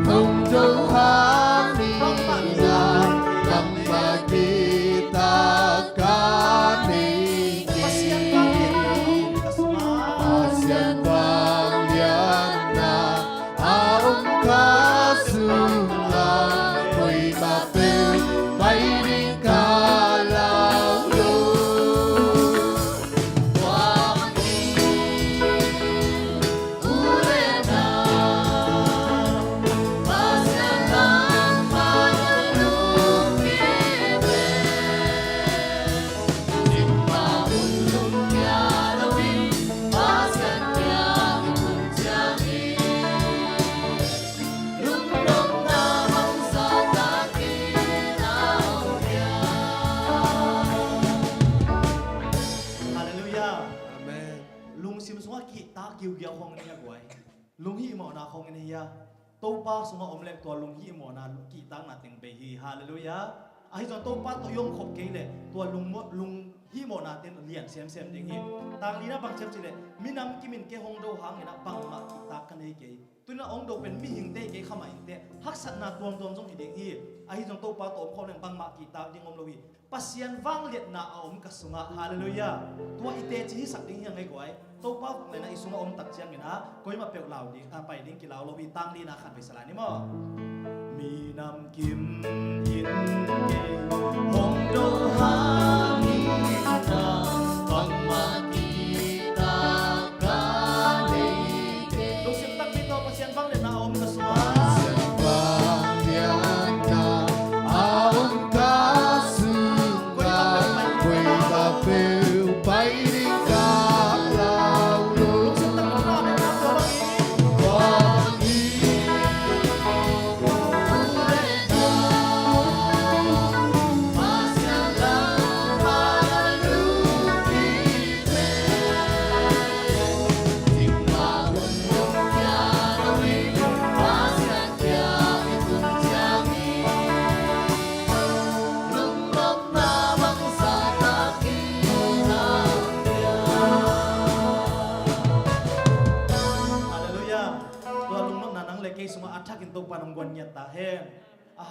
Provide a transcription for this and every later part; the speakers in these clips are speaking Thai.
Hồng dấu hang ni na Bang kita kani Pasyan bang liang na Aong kasungan Ko'y mapil May rin kalaw kiu kiu hong ni agwai lung hi mo na hong ni ya to pa sunga omlek to lung hi mo na ki tang na ting be hi hallelujah ai zo to pa to yong khop ke le to lung hi mo na ten lian sem sem ding hi tang li na bang chem chile minam kimin ke hong do hang na bang ma ki ta kan ei ke tuna ong do pen mi hing te ke khama ing te hak sat na tuam tuam jong hi ding hi ai zo to pa to om khom leng bang ma ki ta ding om lo hi pasian wang liet na om ka sunga hallelujah tua ite chi sak ding yang ai kwai to pa le na isunga om tak chiang ina koi ma pek lau ding pai ding ki lau lo bi tang li na khan be sala ni mo mi nam kim yin ke hong do ha ni na bang ma ki ta ka le ke lo sim tak mi to pasian wang le na om ka sunga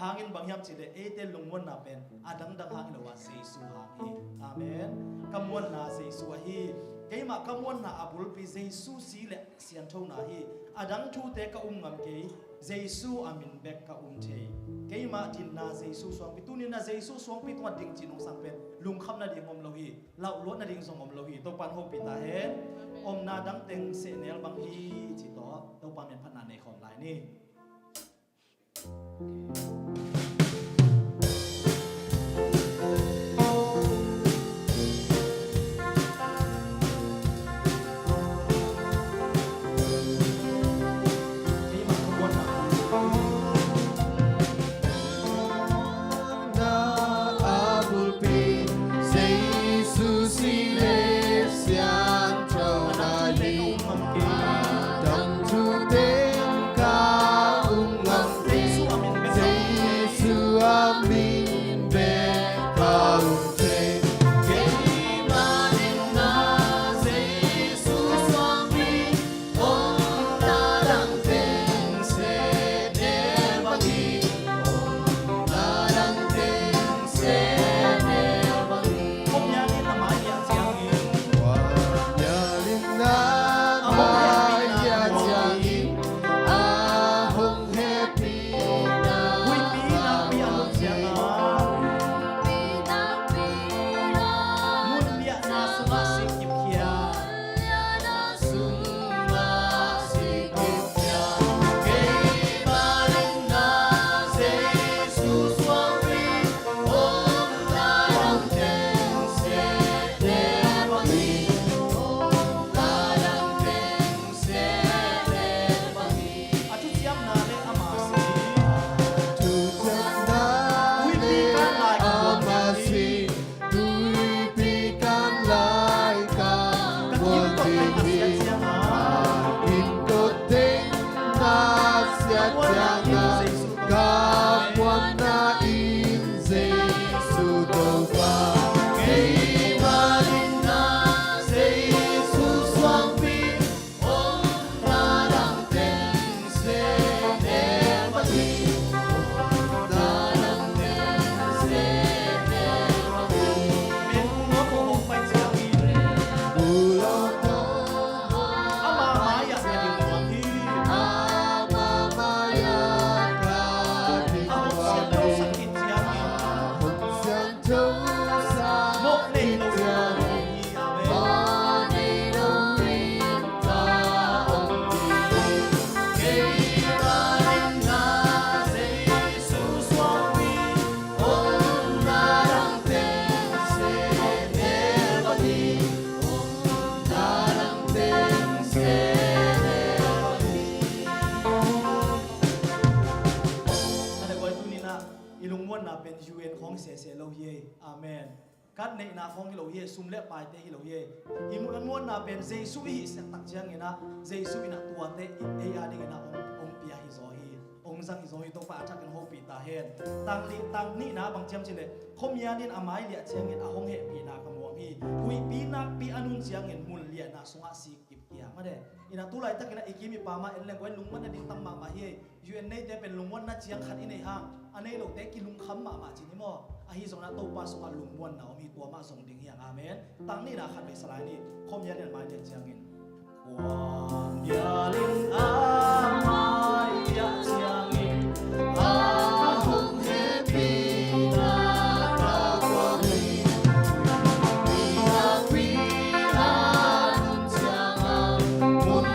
hangin bangyam chile ete lungwon na pen adang dang hangin wa Jesu hangi amen kamwon na Jesu hi keima kamwon na abul pi Jesu sile sian thau na hi adang thu te ka ngam ke Jesu amin bek ka the keima tin na Jesu swang pi tunin na Jesu swang pi twa ding chinong sang pen lung kham na ding om lo hi lau lo na ding song om lo hi to pan ho pi ta hen om na dang teng se nel bang hi chi to pan men phan na nei khom lai ni นาเป็น UN ของเสียโลเยอาเมนกัดในนาของฮิโลเยซุ่มเล็บปลายเตฮิโลเยอิมุนมวนนาเป็นเจสุอีสักตักเจียงเงินะเจสุอีนาตัวเตเอียดิเงินะองเปียฮิโซฮีองซังฮิโซฮีตัวป้าทักกันโฮปีตาเฮนตังนี่นะบางเจียมจิเลคมยานินอามายเลียเจียงเงินอาหงเฮปีนากำวงฮีหุยปีนักปีอนุนเจียงเงินมุลเลียนาสงอาซีกิบเกียมาเดอินาตุไลตักเงินอีกิมีปามาเอ็นเลงไว้ลุงมันดินตัมมาเฮยูเอ็นเนเตเป็นลุงวันนัดเจียงขัดอินในห้างอันนี้ลูกเด็กกิลุงคำมาจินิมออาฮิสงนาโตปาสงอาลุงวันนามีตัวมาส่งดิ่งอย่างอาเมนตังนี่นะขัดไปสลายนี่คมยานินมาเดียเจียงเงินความยาลินอามายยะเจียงเงินอาหงเฮปีนาดากวาลีปีนาปีอานุนเจียงอามุน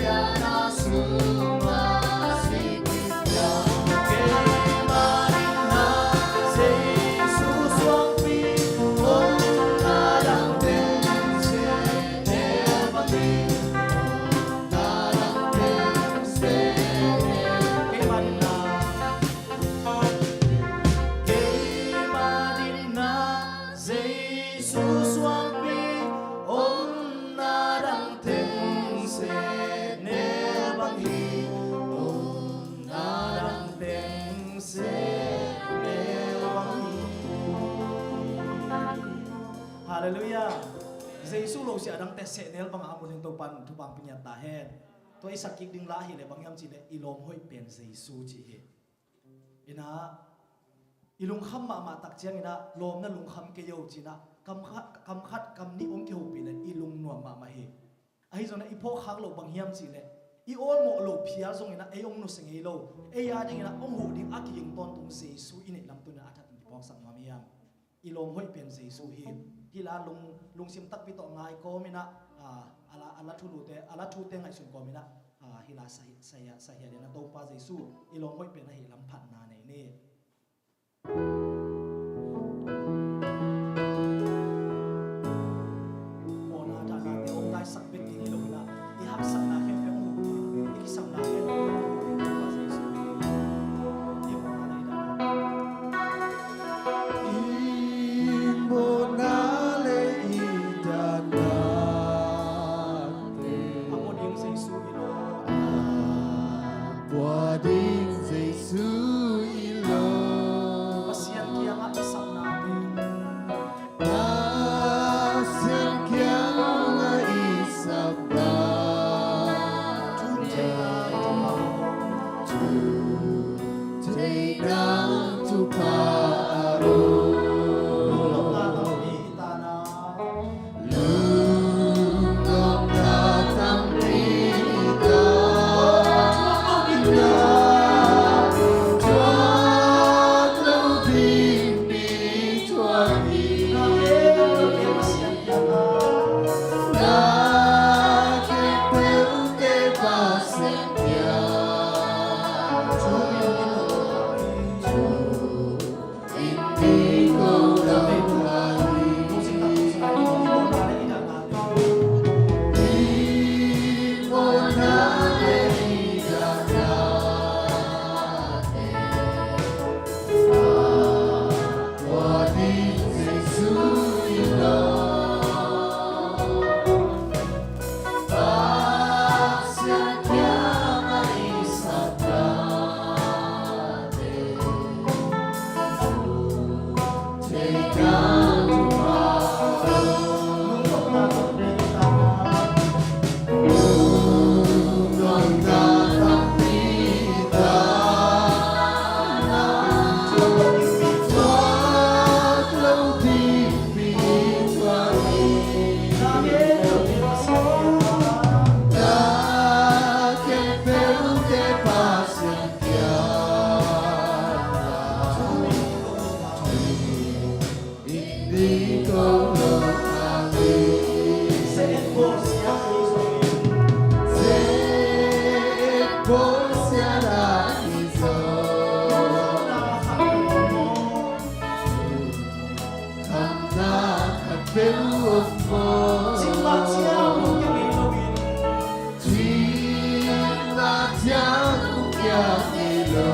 ยานาสุมาสิกิยาเกมาลินาเซสุสวงปีองนาดังเดเซเนบังดีนาดังเดเซเกมาลินาเกมาลินาเซสุสวงปีองนาดังเดเซเนบังดีองนาดังเดเซเนบังดีฮาเลลูยาเจสุโลเสียดังแต่เสเนลบางอามุนินตัวปันทุบังปิญญาตาเฮนตัวไอสักกิกดิงลาฮิเลบางยามจีเลอีลมห้อยเป็นเจสุจีเฮอินะอีลุงคำมาตักเจียงอินะลมนั่นลุงคำเกยอจีนะคำคัดคำนี้องเกหูปีเลอีลุงหนวมมาเฮไอจงนะอีพวกข้างโลบางยามจีเลอีโอนโมโลพิอาจงอินะไอองนุสิงเอโลไอยาดิงอินะองหูดิงอากิยิงตอนตรงเจสุอินิลำตุนะอาทัดพองสังมามียามอีลมห้อยเป็นเจสุเฮที่ลาลุงซิมตักปิโตงายโกมินะอาลาทูลูเตอาลาทูเตงไอสุนโกมินะฮิลาสายเดนะโตปาเจสุอีลมห้อยเป็นให้ลำพันนาในนี่โมนาดานาเตองได้สักเป็นที่ลงนะอีหักสักนาแค่องหูอีกิสักนาแค่องหูปาเจสุอีโมนาดานา Imonale idanate Amoning Jesu ilo Buading Jesu ilo Pasian kia nga isang natin Nasir kya nga isabda Tunay na ito Today na tuparo Lulong na ita na Lungong na tamrida Ina Tuwag lang din bituagi Pasian kia nga Nakipil te pasentya Hindi ko lang mali Di mo na Wading Jesu ilo Pasyan kya maisagate Tegang tumaro Nung natamita Tuwag lang din bituagi Nakipil te pasyan kya Hindi ko lumali Sepo siya na iso Kamna kapilog mo Chima tiyang kukya ilo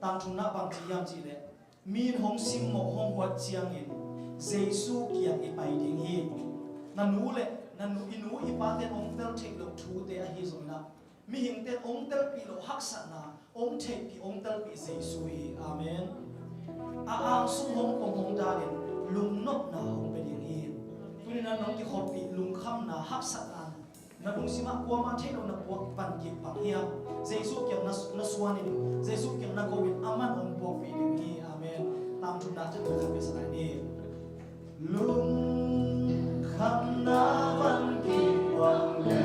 tang chung na bang chi yam chi le min hong sim mo hong wat chiang in jesu kiang i pai ding hi nanu le nanu inu i pa te ong tel thek lo thu te a hi zong na mi hing te ong tel pi lo hak sa na ong thek pi ong tel pi jesu hi amen a ang sung hong pong hong da den lung nok na hong pe ding hi tu ni na nong ki khot pi lung kham na hak sa na na lung sima kwa ma thek lo na kwa pan ki pang hi jesu kiang na suan in jesu kiang na ko win aman ong po pi ding hi amen tam chu na te ko ka pe sa ni lung kham na van ki wang le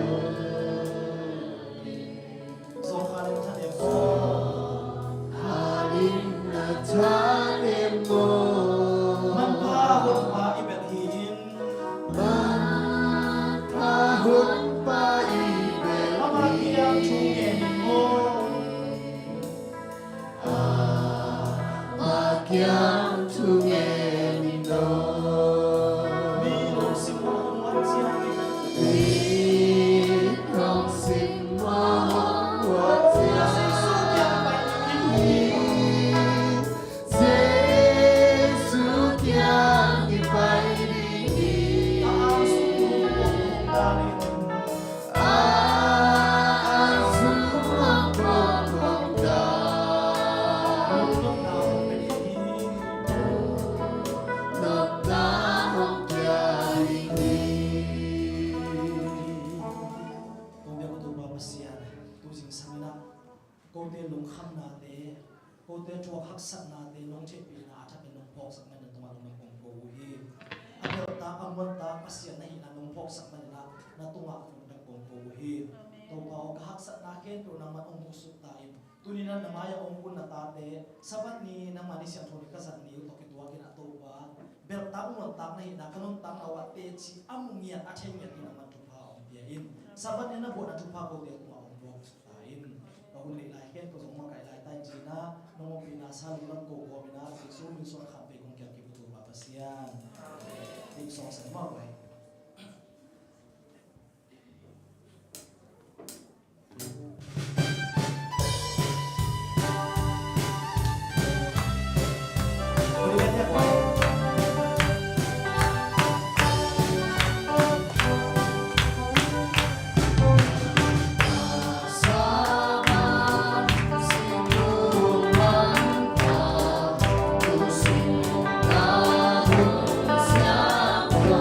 so khalim tha de mo halim na tha de mo man pa hon pa i bet hin man pa hon pa i bet ama kiang chu ge ni mo ma kiang tu nge ni no mi lo sim mo wat chiang ni ni kong sim ma wa tia jesu kiang pai ding hi Jesu kiang i pai di a ang sung hong da ni asu hong da lung na hong pe ding hi nok na hong kia di Kung dia ko to babasian, tu sing samina, kung dia lung kham na te, kung dia chuak hak sak na te, nong che pi na atak nong pok sak man na tumalong na kong ko hi. Agak ta amon ta pasian na hina nong pok sak man na tunga kong na kong ko hi. To pa o hak sak na ken to naman ong busuk tain. Tunina na maya ong kun na tate, sabat ni na mani siya thoni kasat ni to kituwagin ato pa. Bel ta umon ta na hina kanon ta na wate chi amungian ateng yan ni naman tupa ong biyain. Sabat niya na buat na tupa ko dia kuma ong bok tain. Bahun li lahian ko sa umakay lahi tayo jina nung pinasa lulang ko ko mina isu minson kape kung kaya kibuto papasiyan. Tik song sa mga bay. Ulitin niya po. Sama sinuman ka tu sinuman siapa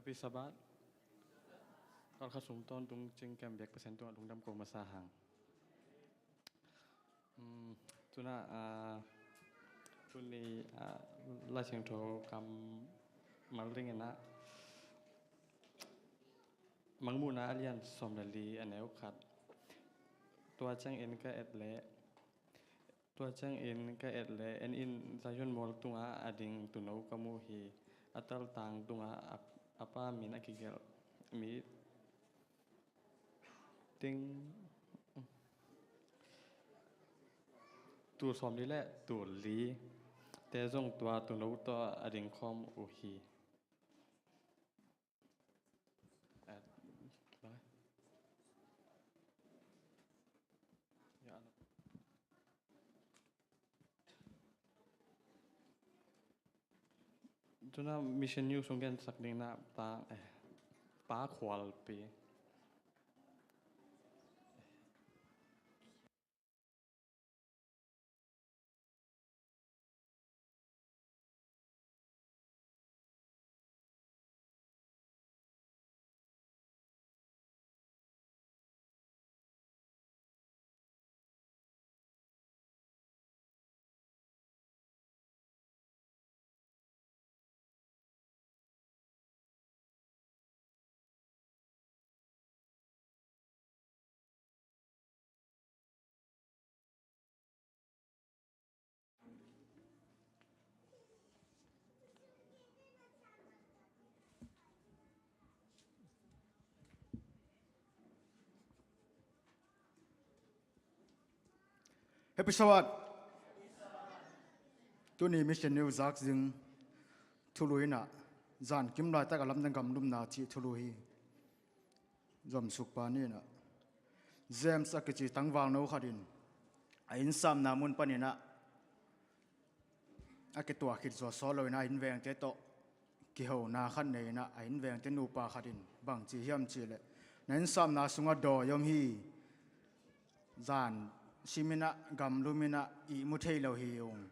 Happy Sabat. Kalau kasum ton tung ceng kem biak pesen tung tung dam ko masahang. Tuna tuni la cheng tho kam malring na mangmuna alian somdali aneu khat. Tua cheng en ka etle. Tua cheng en ka etle en in sayon mol tunga ading tunau kamu hi atal tang tunga apa min akigel mi ting tu som niแหละtu liแต่จงตัวtuนูตัวอดิงคอมอุฮีจนน่ามิชชั่นนิวส่งกันสักหนึ่งนะตาป้าขวลปีHappy Sabat. Tu ni mission new zak zing thuluina zan kim lai ta kalam dang kam lum na chi thului zom suk pa ni na James akichi tangwang no khadin a in sam na mun panina akitua khit zo solo na in veng te to ki ho na khan nei na a in veng te nu pa khadin bang chi hiam chi le nen sam na sunga do yom hi zan simina gam lumina I mu thei lo hi ong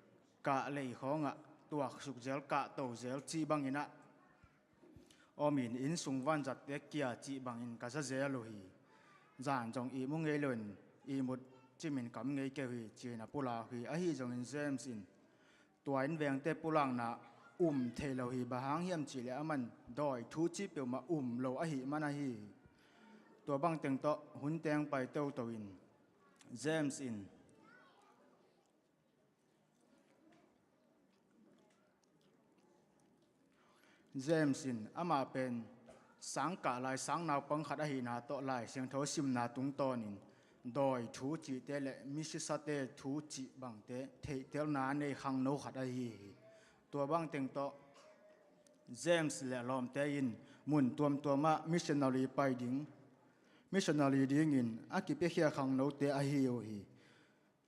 ka lei khonga tuak suk zel ka to zel chi bangina omin in sungwan zat te kia chi bangin ka za zel lo hi zan jong I mu ngei lon I mut chimin kam ngei ke hi china pula hi a hi jong in James in tuain veng te pulang na thei lo hi bahang hiam chi le aman doi thu chi pe ma lo a hi mana hi tua bang teng to hun teng pai to to in James in ama pen sang ka lai sang naw pang khat a hi na to lai siang tho sim na tung ton in doi thu chi te le mi si sa te thu chi bang te thei tel na nei khang no khat a hi tua bang teng to James le lom te in mun tuam tuama missionary pai ding missionary ding in akipe khia khang no te a hi o hi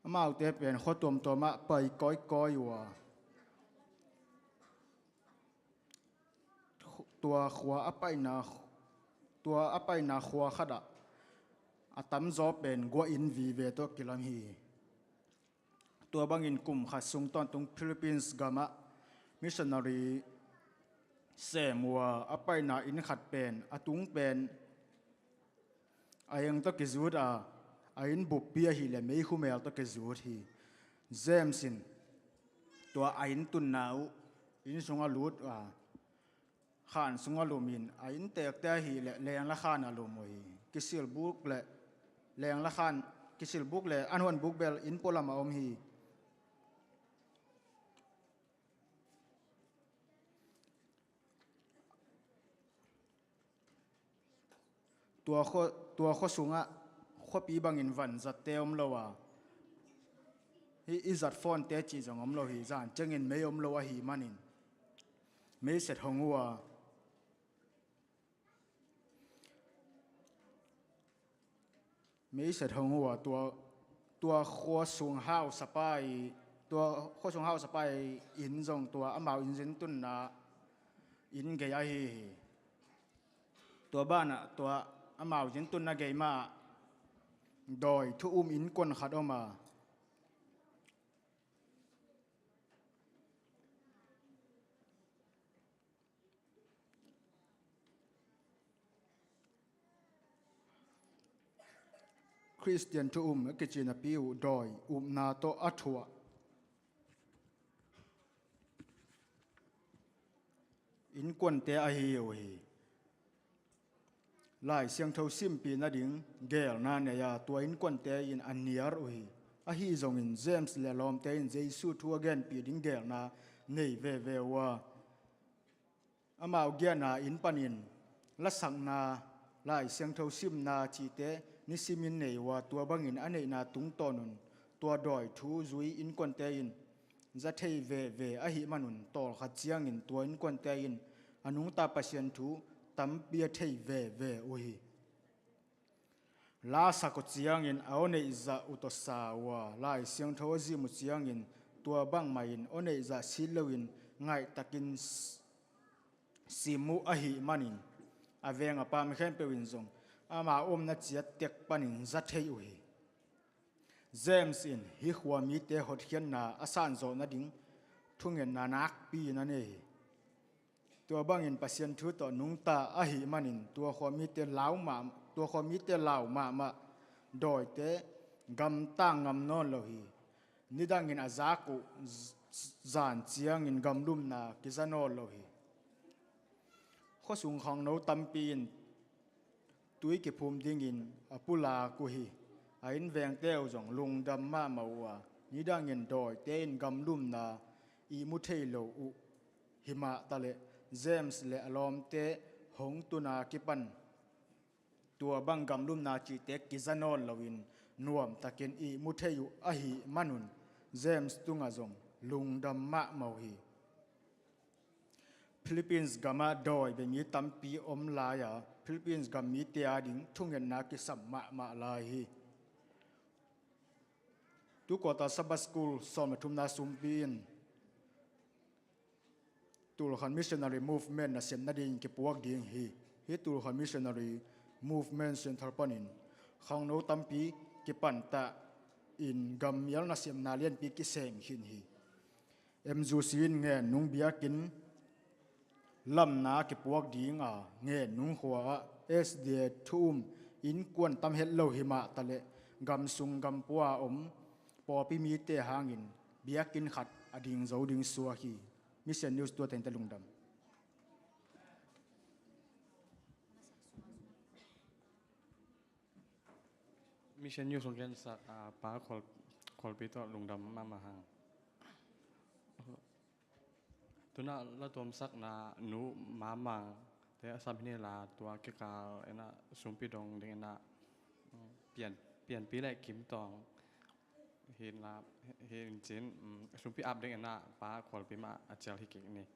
amau te pen kho tuam tuama pai koi koi wa tua khwa apai na khwa khada atam zo pen go in vi ve to kilam hi tua bangin kum kha sung ton tung Philippines gama missionary semwa apai na in khat pen atung pen ayang to kizut a ain bup pia hi le mei khumel to kizut hi James in tua ain tun nau in sunga lut a khan sunga lumin ain tek te hi le leng la khan alumoi kisil buk le leng la khan kisil buk le anhon buk bel in polama om hi tua kho sunga kho pi bangin van zat te om lowa hi izat phone te chi jong om lo hi zan chengin me om lo a hi manin me set hongwa mấy sẽ thông qua tua kho sung hao sapai tua kho sung hao sapai in dòng tua amao in zin tun na in gay ai tua bana tua amao zin tun na gay ma doi thu in kon khát oma Christian to ke china piu doi na to athua in kon te a hi o hi lai siang tho sim pi na ding gel na ne ya to in kon te in aniar o hi a hi zong in James le lom te in Jesus thu again pi ding gel na nei ve wa amao gia na in panin la sang na lai siang tho sim na chi te ni simin nei wa tua bangin anei na tung tonun tua doi thu zui in kon te in za thei ve a hi manun tol kha chiang in tua in kon te in anung ta pasien thu tam bia thei ve o hi la sa ko chiang in aone za utosa wa lai siang tho ji mu chiang in tua bang mai in one za silowin ngai takin simu a hi manin avenga pam khem pe win zong ama na chia tek panin za thei u hi James in hi khwa mi te hot hian na asan zo na ding thungen na nak pi na ne tua bangin pasien thu to nung ta a hi manin tua khwa mi te law ma doi te gam ta ngam non lo hi nidangin azaku zan chiang in gam lum na kizano lo hi kho sung khang no tampi in tui ke phum ding in apula ku hi ain veng teo jong lung dam ma mawa nidangin doi te in gam lum na I mu thei lo u hima tale James le alom te hong tuna kipan tua bang gam lum na chi te kizanol lowin nuam takin I mu thei u a hi manun James tunga jong lung dam ma mau hi Philippines gama doi be mi tampi om la ya Philippines gam mi te ading thungen na ki sam ma la hi tu ko ta sabas school som thum na sumpin tul khan missionary movement na sem na ding ki puak ding hi tul khan missionary movement center panin khang no tampi ki pan ta in gam yal na siam na lian pi ki seng hin hi em zu sin nge nung biakin lam na ki puak dinga nge nung huwa sda thum in kwan tam het lo hima tale gam sung gam puwa po pi mi te hangin biakin khat ading zo ding suwa hi mission news to ten talungdam mission news song gen sak pa khol pi to lungdam ma hang tuna la tom sak na nu ma mang te sam ni la tua ke ka ena sumpi dong ding naเปลี่ยนปีแรกคิมตองเห็นลาเห็นจินสมปีอัพเด้งนะป้าขอลปีมาอาจารย์ที่เก่งนี่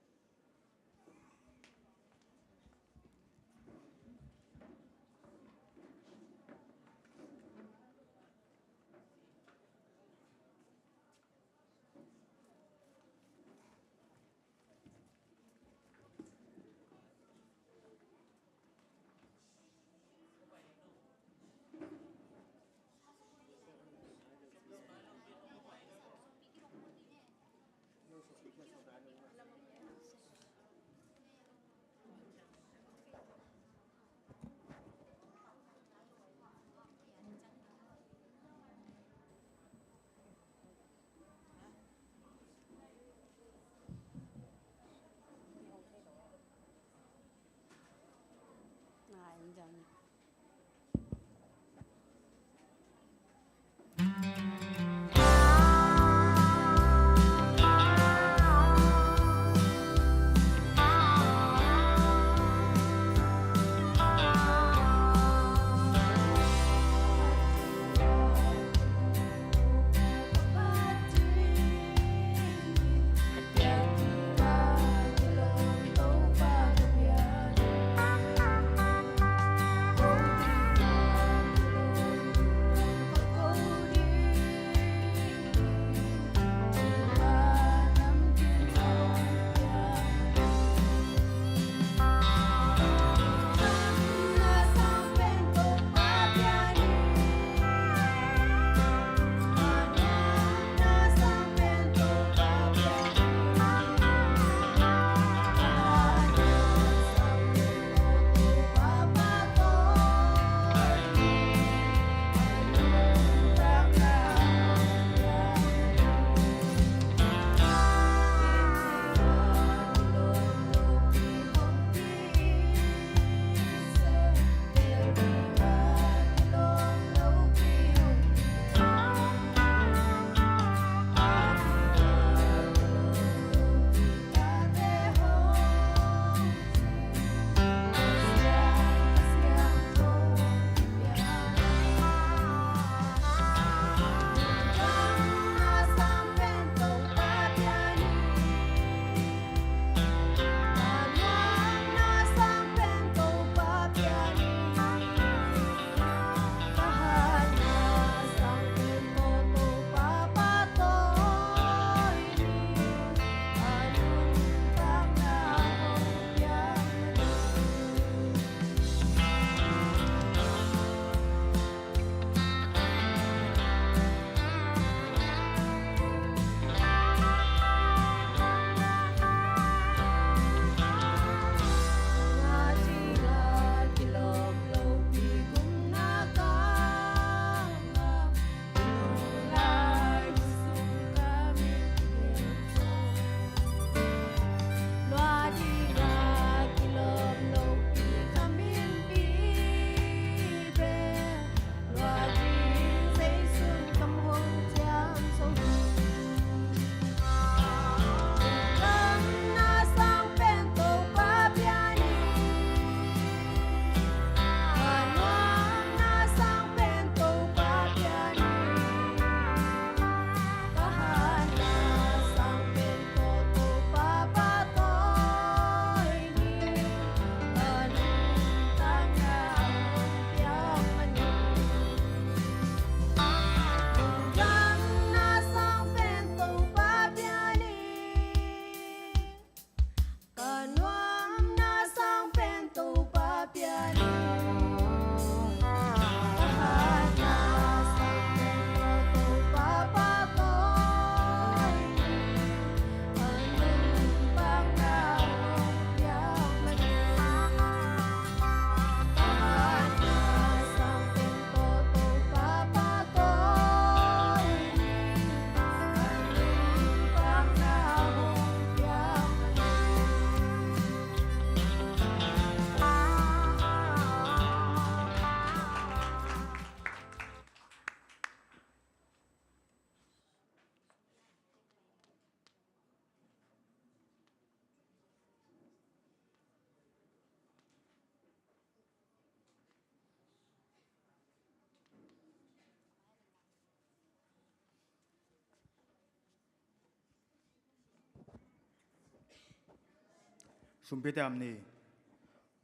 สุมพิเตมนี่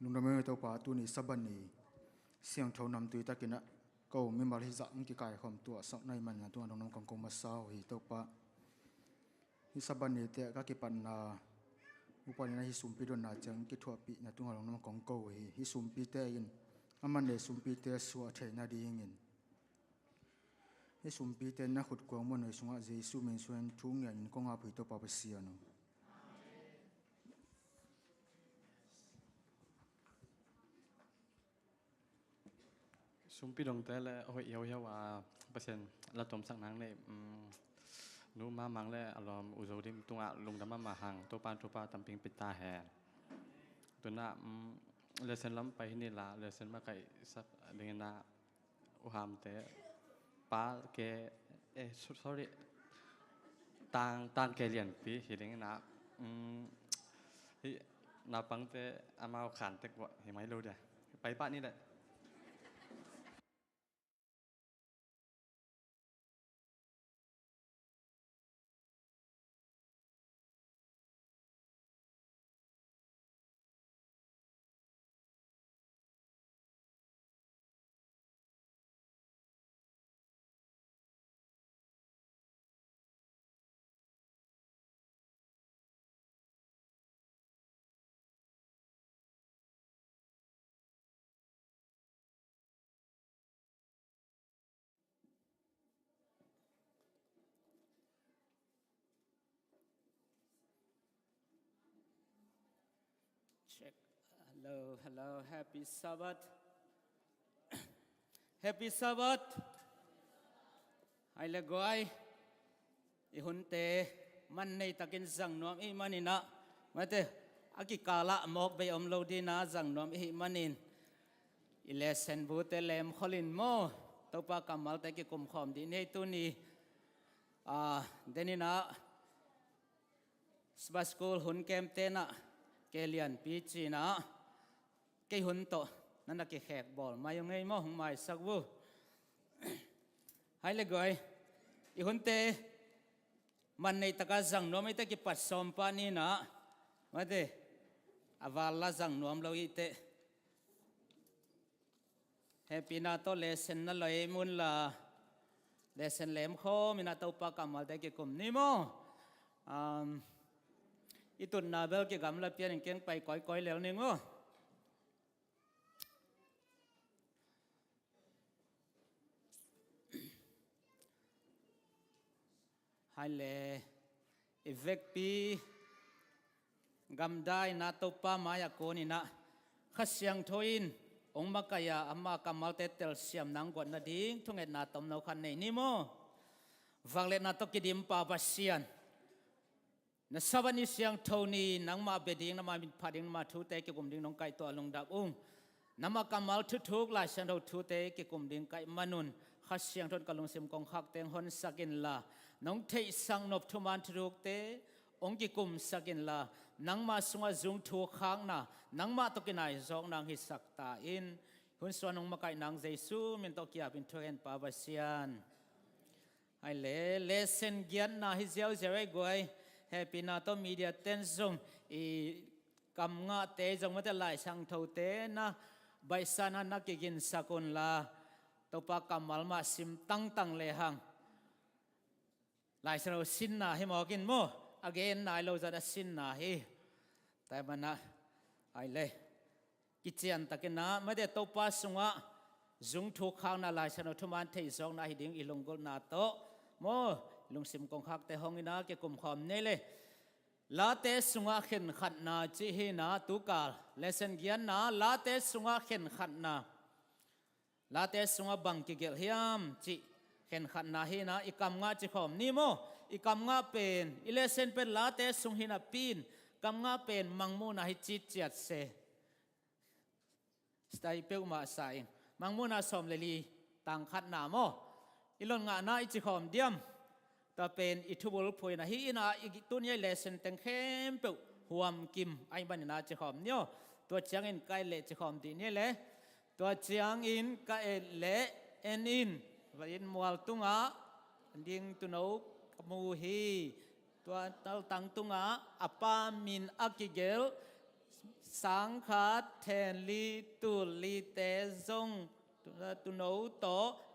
ลุงดำเนินตัวป่าตัวนี้สับบันนี่เสียงเท่านำตัวตะกินะก็ไม่มาที่จะอังกิกายความตัวสักในมันตัวน้องกงมาสาวฮีตัวป่าฮิสับบันนี่เตะก็กิปันนาอุปนินะฮิสุมพิโดนนาจังกิทัวปีนะตัวน้องกงโกฮิสุมพิเตอินอามันเดสุมพิเตสัวเทนาดีงินฮิสุมพิเตนะขุดกวางมันในสงฆ์เจสุเมนส่วนทุ่งเงินกงอาภิตัวป่าเสียน ซุมปีดงแต่ละโอ้ยเยาว่าเปอร์เซ็นต์ละตมสักนังเลยนูมามังเลยอารมณ์อุโจดิมตุงะลุงดำมาหังตัวปานตัวปาตำปิงปิดตาแห่ตัวน่ะเลเซนล้ำไปนี่ละเลเซนมาไก่สักเดือนน่ะอุหามแต่ป้าแกsorry ต่างแกเรียนปีเห็นยังนะที่นาปังแต่อามาขันแต่กว่าเห็นไหมรู้เด้ไปป้านี่แหละ Check. Hello, hello. Happy Sabbath. Happy Sabbath. Hai là gọi. Ihun te man nei takin sang nom I manina. Mate aki kala mok be lo di na sang nom I manin. Ilesen bu te lem kholin mo. Topa kamal te ki kum khom di nei tu ni. Denina Sba school hun kem te na. Kelian pichi na cái hun to nan là cái khẹt bol mai yung ngay mo hung mai sak vu hai le goi I hun te man nei taka zang nom ite ki pat som pa ni na ma te aval la zang nom lo ite happy na to lesson na loi mun la lesson lem kho mina to pa kamal te ki kum ni mo Itun na bel ki gam la pian keng pai koi lel ning o hai le evek pi gam dai na to pa ma ya ko ni na khasyang thoin ong makaya amma kamal te tel siam nang gon na ding thunget na tom no khan nei ni mo wangle na to kidim pa pasian na sabani siang thoni nangma beding na ma min phading ma thu te ki kum ding nong kai to long dak nama kamal thu thuk la san do thu te ki kum ding kai manun kha siang thon kalung sim kong khak teng hon sakin la nong thei sang nop thu man thuk te ong ki kum sakin la nangma sunga zung thu khang na nangma to kinai zong nang hi sak ta in hun swan nong ma kai nang jesu min to kia bin thoen pa ba sian ai le lesson gian na hi zeu zere goi Happy na to media ten zoom I kam nga te jong mate lai sang tho te na bai sana na ki gin sakon la to pa kamal ma sim tang le hang lai sero sin na hi mo kin mo again nai lo za da sin na hi tai bana ai le ki chian takena mate to pa sunga zung thu khang na lai sano thuman thei zong na hi ding ilongol na to mo lung sim kong khak te hong ina ke kum khom nei le la te sunga khen khat na chi hi na tu kal lesson gian na la te sunga khen khat na la te sunga bang ki gel hiam chi khen khat na hi na ikam nga chi khom ni mo ikam nga pen I lesson pen la te sung hi na pin kam nga pen mangmu na hi chi chiat se stai pe ma sai mangmu na som le li tang khat na mo ilon nga na I chi khom diam ta pen itubul phoi na hi ina itun ye lesson teng khem pe huam kim ai ban na chi khom nyo to chang in kai le chi khom ti ne le to chang in ka le en in va in mual tunga ding tu no mu hi to tal tang tunga apa min akigel สังขัดแทนลีตุลีเตซงตุโนโต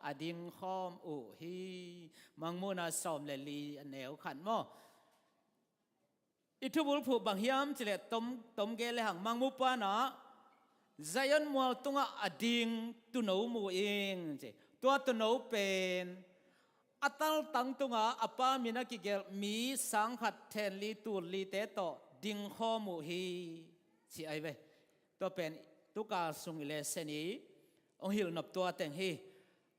อดิงคอมอุฮีมังมุนาสอมเลลีแนวขันโมอิทุบุลผูบังฮิมจิเลตมเกลหังมังมุปานะใจยันมัวตุงอดิงตุโนมูเองเจตัวตุโนเป็นอัตลตังตุงอปามินากิเกลมีสังขัดแทนลีตุลีเตโตดิงคอมูฮีสิไอเวตัวเป็นตุกาสุงอิเลเซนีองหิลนับตัวแต่งฮี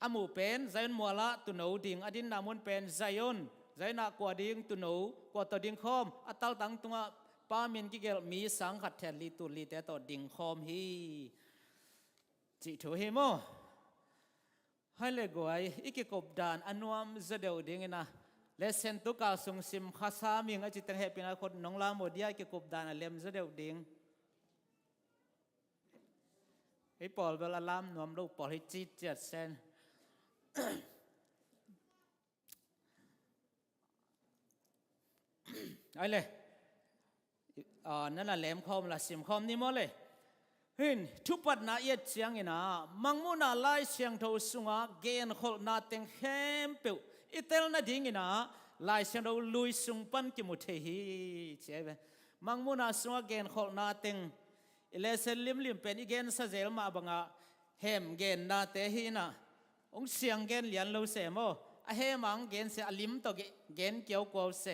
อามูเป็นใจยันมัวละตุโนดิงอดินนามุนเป็นใจยันใจนักกว่าดิงตุโนกว่าตัวดิงคอมอัตลตังตุงปามินกิเกลมีสังขัดแทนลีตุลีเตโตดิงคอมฮีจิถูเฮโมให้เลยกวยอีกกบดานอนุมจะเดียวดิ่งนะเลเซนตุกาสุงซิมข้าสามิงอจิตเฮปินาคนน้องลาโมดียอีกกบดานเลมจะเดียวดิ่งไอ้ปอลเวลาลามนวมลูกปอลให้จีเจ็ดเซนไอ้เลยนั่นแหละเลมคอมละซิมคอมนี่มั้งเลยหินทุบปัดนาเอียดเสียงอินะมังมุนาไล่เสียงเท่าสุงาเกนขอนาเต็งเข้มเปียวอิเตลนาดิ่งอินะไล่เสียงเราลุยสุงปันกิมุเทฮีเชื่อไหมมังมุนาสุงาเกนขอนาเต็งอิเลเซลิมเป็นอีเกนซาเซลมาบังอาเฮมเกนนาเตฮีนะองเสียงเกนเลียนเราเสมอเฮมังเกนเสอลิมตกเกนเกี่ยวกับเส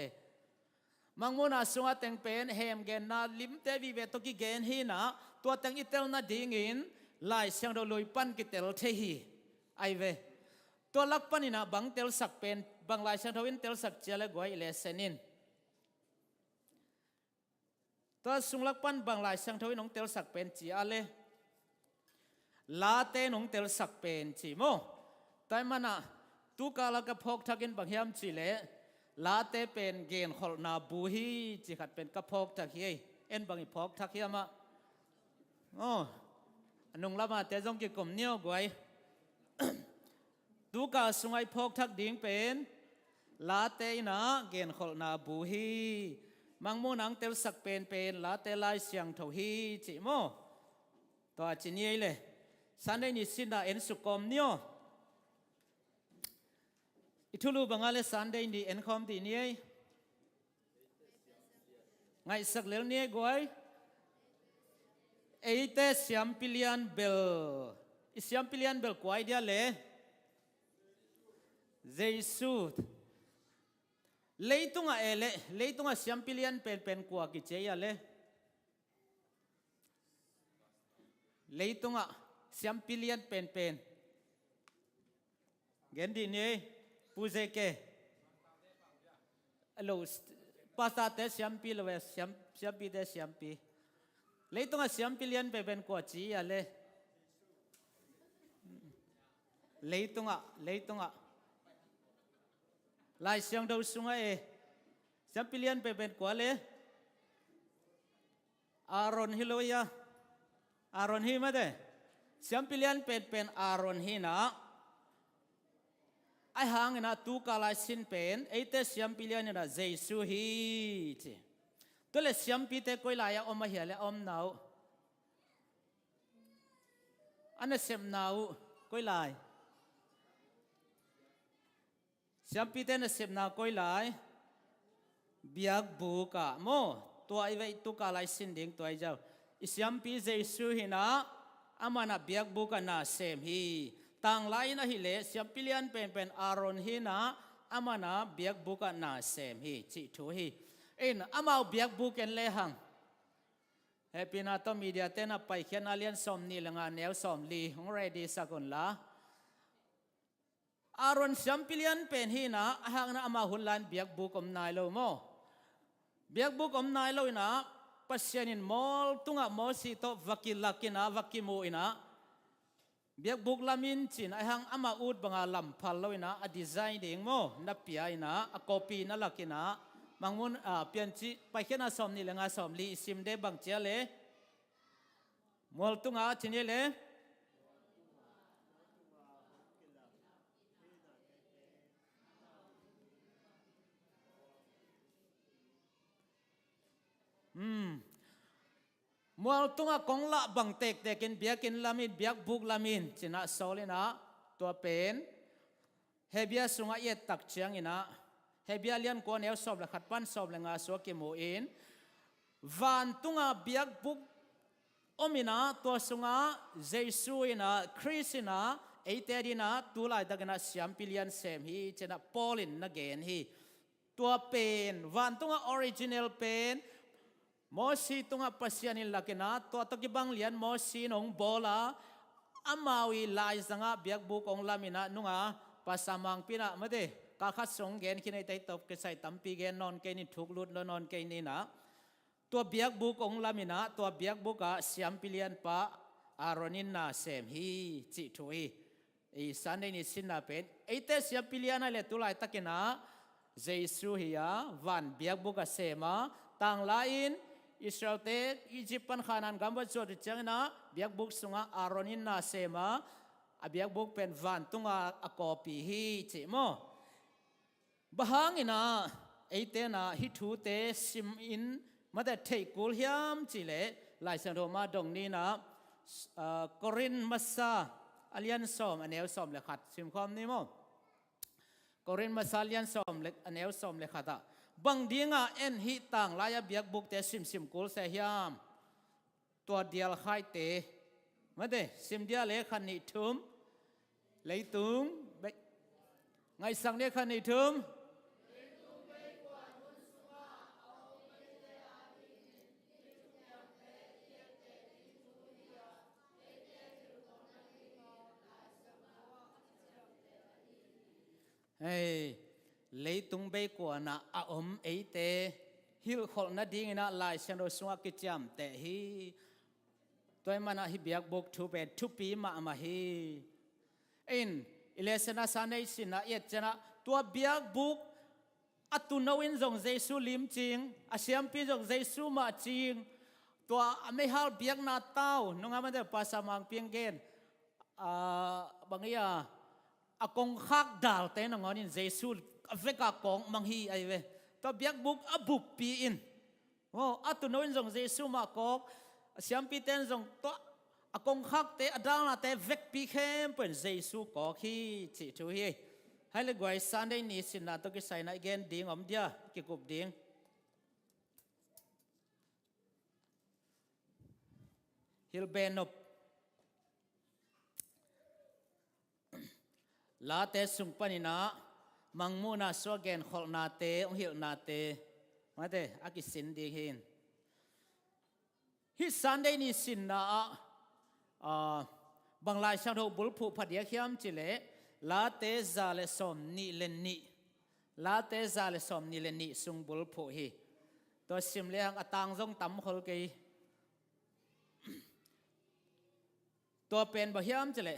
มังมุนาสุงาเต็งเป็นเฮมเกนนาลิมเตวีเวตกิเกนฮีนะตัวเต็งอิเตลนาดิ่งอินไล่เสียงเราลุยปันกิเตลเทฮีไอเวตัวลักปันอินะบังเตลสักเป็นบังไล่เสียงทวินเตลสักเจริญกว่าอิเลเซนินตัวสุงลักปันบังไล่เสียงทวินน้องเตลสักเป็นจีอะไรลาเตน้องเตลสักเป็นจีโมแต่มันอะตุกาลกพกทักินบังยามจีเลลาเตเป็นเกณฑ์ขอนาบูฮีจีขัดเป็นกระพกทักเฮเอ็นบังอิพกทักเฮมาโอ้นุ่งละมาแต่จงกิกลมเนี้ยกวยตุกาสุงไอพกทักดิ่งเป็นลาเตนะเกณฑ์ขอนาบูฮีมังมูนังเตลสักเป็นลาเตลายเสียงเท่าฮีจิโมตัวจีนี่เลยสันได้นิสินดาเอ็นสุกอมเนียอิทุลูบังอาเลสันได้นิเอ็นคอมตีนี่ไงสักเลี้ยนี่กวยเอเตสยามพิลิอันเบลอิสยามพิลิอันเบลกวยเดียเลยเจสุเลยตุงะเอเลเลยตุงะสยามพิลิอันเป็นกว่ากิเจียเลยเลยตุงะสยามพิลิอันเป็นเกนดีนี่ปูเซเกโลภาษาเตสยามพิลเวสยามพิเตสยามพิเลยตุงะสยามพิลิอันเป็นกว่าจียเลยเลยตุงะลายเสียงดาวสุงไอสยามพิลิอันเป็นกว่าเลยอารอนฮิโลยาอารอนฮิมาเดสยามพิลิอันเป็นอารอนฮินะไอหางนะตุกาลายสินเป็นไอเตสยามพิลิอันนะเจสุฮีจีตัวเลสยามพิเตกุยลายอมมาเหียเลอมนาวอันนั้นเสมนาวกุยลายสยามพิเตนะเสมนาวกุยลายเบียกบุกะโมตัวไอเวตุกาลายสินดิ่งตัวไอเจ้าอิสยามพิเจสุฮีนะอามานะเบียกบุกะนะเสมฮีต่างไลนะฮิเลสยามพิลิอันเป็นอารอนฮีนะอามานะเบียกบุกะนะเสมฮีจิทูฮีเอ็นอามาเบียกบุกันเลหังเฮปินาตมีเดียเตนะไปเขียนอาเลียนสมนี่ละงานแนวสมลีของเรดีสักุนละอารอนสยามพิลิอันเป็นฮีนะหางนะอามาหุนลันเบียกบุกอมนายโลโมเบียกบุกอมนายโลนะปัสยานินมอลตุงะมอสิโตวักิลักินะวักิมูอินะเบียกบุกลามินจินไอหังอามาอุดบังอาลัมพัลโลอินะอดีไซน์เองโมนับปีไอนะอคอปีนั่นลักินะมังมุนเปลี่ยนจีไปเขียนอาสมนี่ละงาสมลีซิมเดบังเจเลมอลตุงะจินเลม มัวตุงะกงละบังเตกเตกินเบียกินลามินเบียกบุกลามินจินะโซลินะตัวเป็นเฮเบียสุงะเยตักเชียงอินะเฮเบียเลียนกวนเอลสอบและขัดปั้นสอบและงาสวกิโมอินวันตุงะเบียกบุกอมินะตัวสุงะเจสุอินะคริสอินะเอเตดินะตุลายดักนะเสียมพิเลียนเซมฮีเจนะปอลินนะเกนฮีตัวเป็นวันตุงะออริจินัลเป็นมอสีตุงะปัสยานิลลักนะตัวตะกิบังเลียนมอสีนงโบลาอามาวิลายสังะเบียกบุกองลามินะนุงะปัสมังปินะมาเดกาขัดสงเกนคินัยไตตบกษัยตัมปีเกนนอนเกนิทุกลุดนอนเกนินะตัวเบียกบุกองลามินะตัวเบียกบุกะเสียมพิเลียนปะอารอนินนาเซมฮีจิทุยไอสันเดนิสินนาเป็นไอเตเสียมพิเลียนอะไรตุลายตะกินะเจสุฮิยาวันเบียกบุกะเซมาต่างลาอินอิสราเอลอียิปต์ปันขานันกัมพูชาดิจังนะเบียกบุกสุงะอารอนินนาเซมาเบียกบุกเป็นวันตุงะอกอปีฮีจิโมบะฮังอินะไอเตนะฮิทูเตซิมอินมาแต่เทกุลยามจิเลลายเซนโรมาดงนี้นะกอรินมัสซาอเลียนซอมอันเอลซอมเลขัดซิมความนี้โมกอรินมัสซาอเลียนซอมเลอันเอลซอมเลขัดะบังดีงาเอ็นฮิตังลายเบียกบุกเตซิมกุลเสียมตัวเดียลไข่เตมาเดซิมเดียเลขันนิทุมเลยตุงไงสังเนขันนิทุมเฮ้เลยตุงเบกว่านะอมเอเตฮิลขอนาดิ้งนะลายเชนโรสวากิจามแต่ฮีตัวมันฮิเบียกบุกทุเปทุปีมาฮีอินอิเลสนาสานสินะเอจนะตัวเบียกบุกอัตุนวินจงเจสุลิมจริงอาเซียมปีจงเจสุมาจริงตัวไม่ฮัลเบียกนาเต้านงามันเดภาษามังเพียงเกนบางอย่างอากงคักดาลเตนงอนินเจสุเวกากองมังฮีไอเวตัวเบียกบุกอบุกปีอินโอ้อัตุนวินจงเจสุมากอกอาเซียมปีเตนจงตัวอากงคักเตอดาลนาเตเวกปีเข้มเป็นเจสุกอกฮีจิทุยให้เลยกวยสันได้นิสินาตัวกิใส่ในเกนดิ้งอมเดียกิกุบดิ้งฮิลเบนบลาเตสุงปนินะมังมูนาสวเกนขอลนาเตองฮิลนาเตมาเตอากิสินดีหินฮิสันได้นิสินาบางลายช่างโดบุลผูพัดยาเข้มจิเลลาเตซาเลสอมนิเลนิลาเตซาเลสอมนิเลนิสุงบุลผูฮีตัวสิมเลียงอตังจงตั้มขลกีตัวเป็นบ่เฮียมจิเล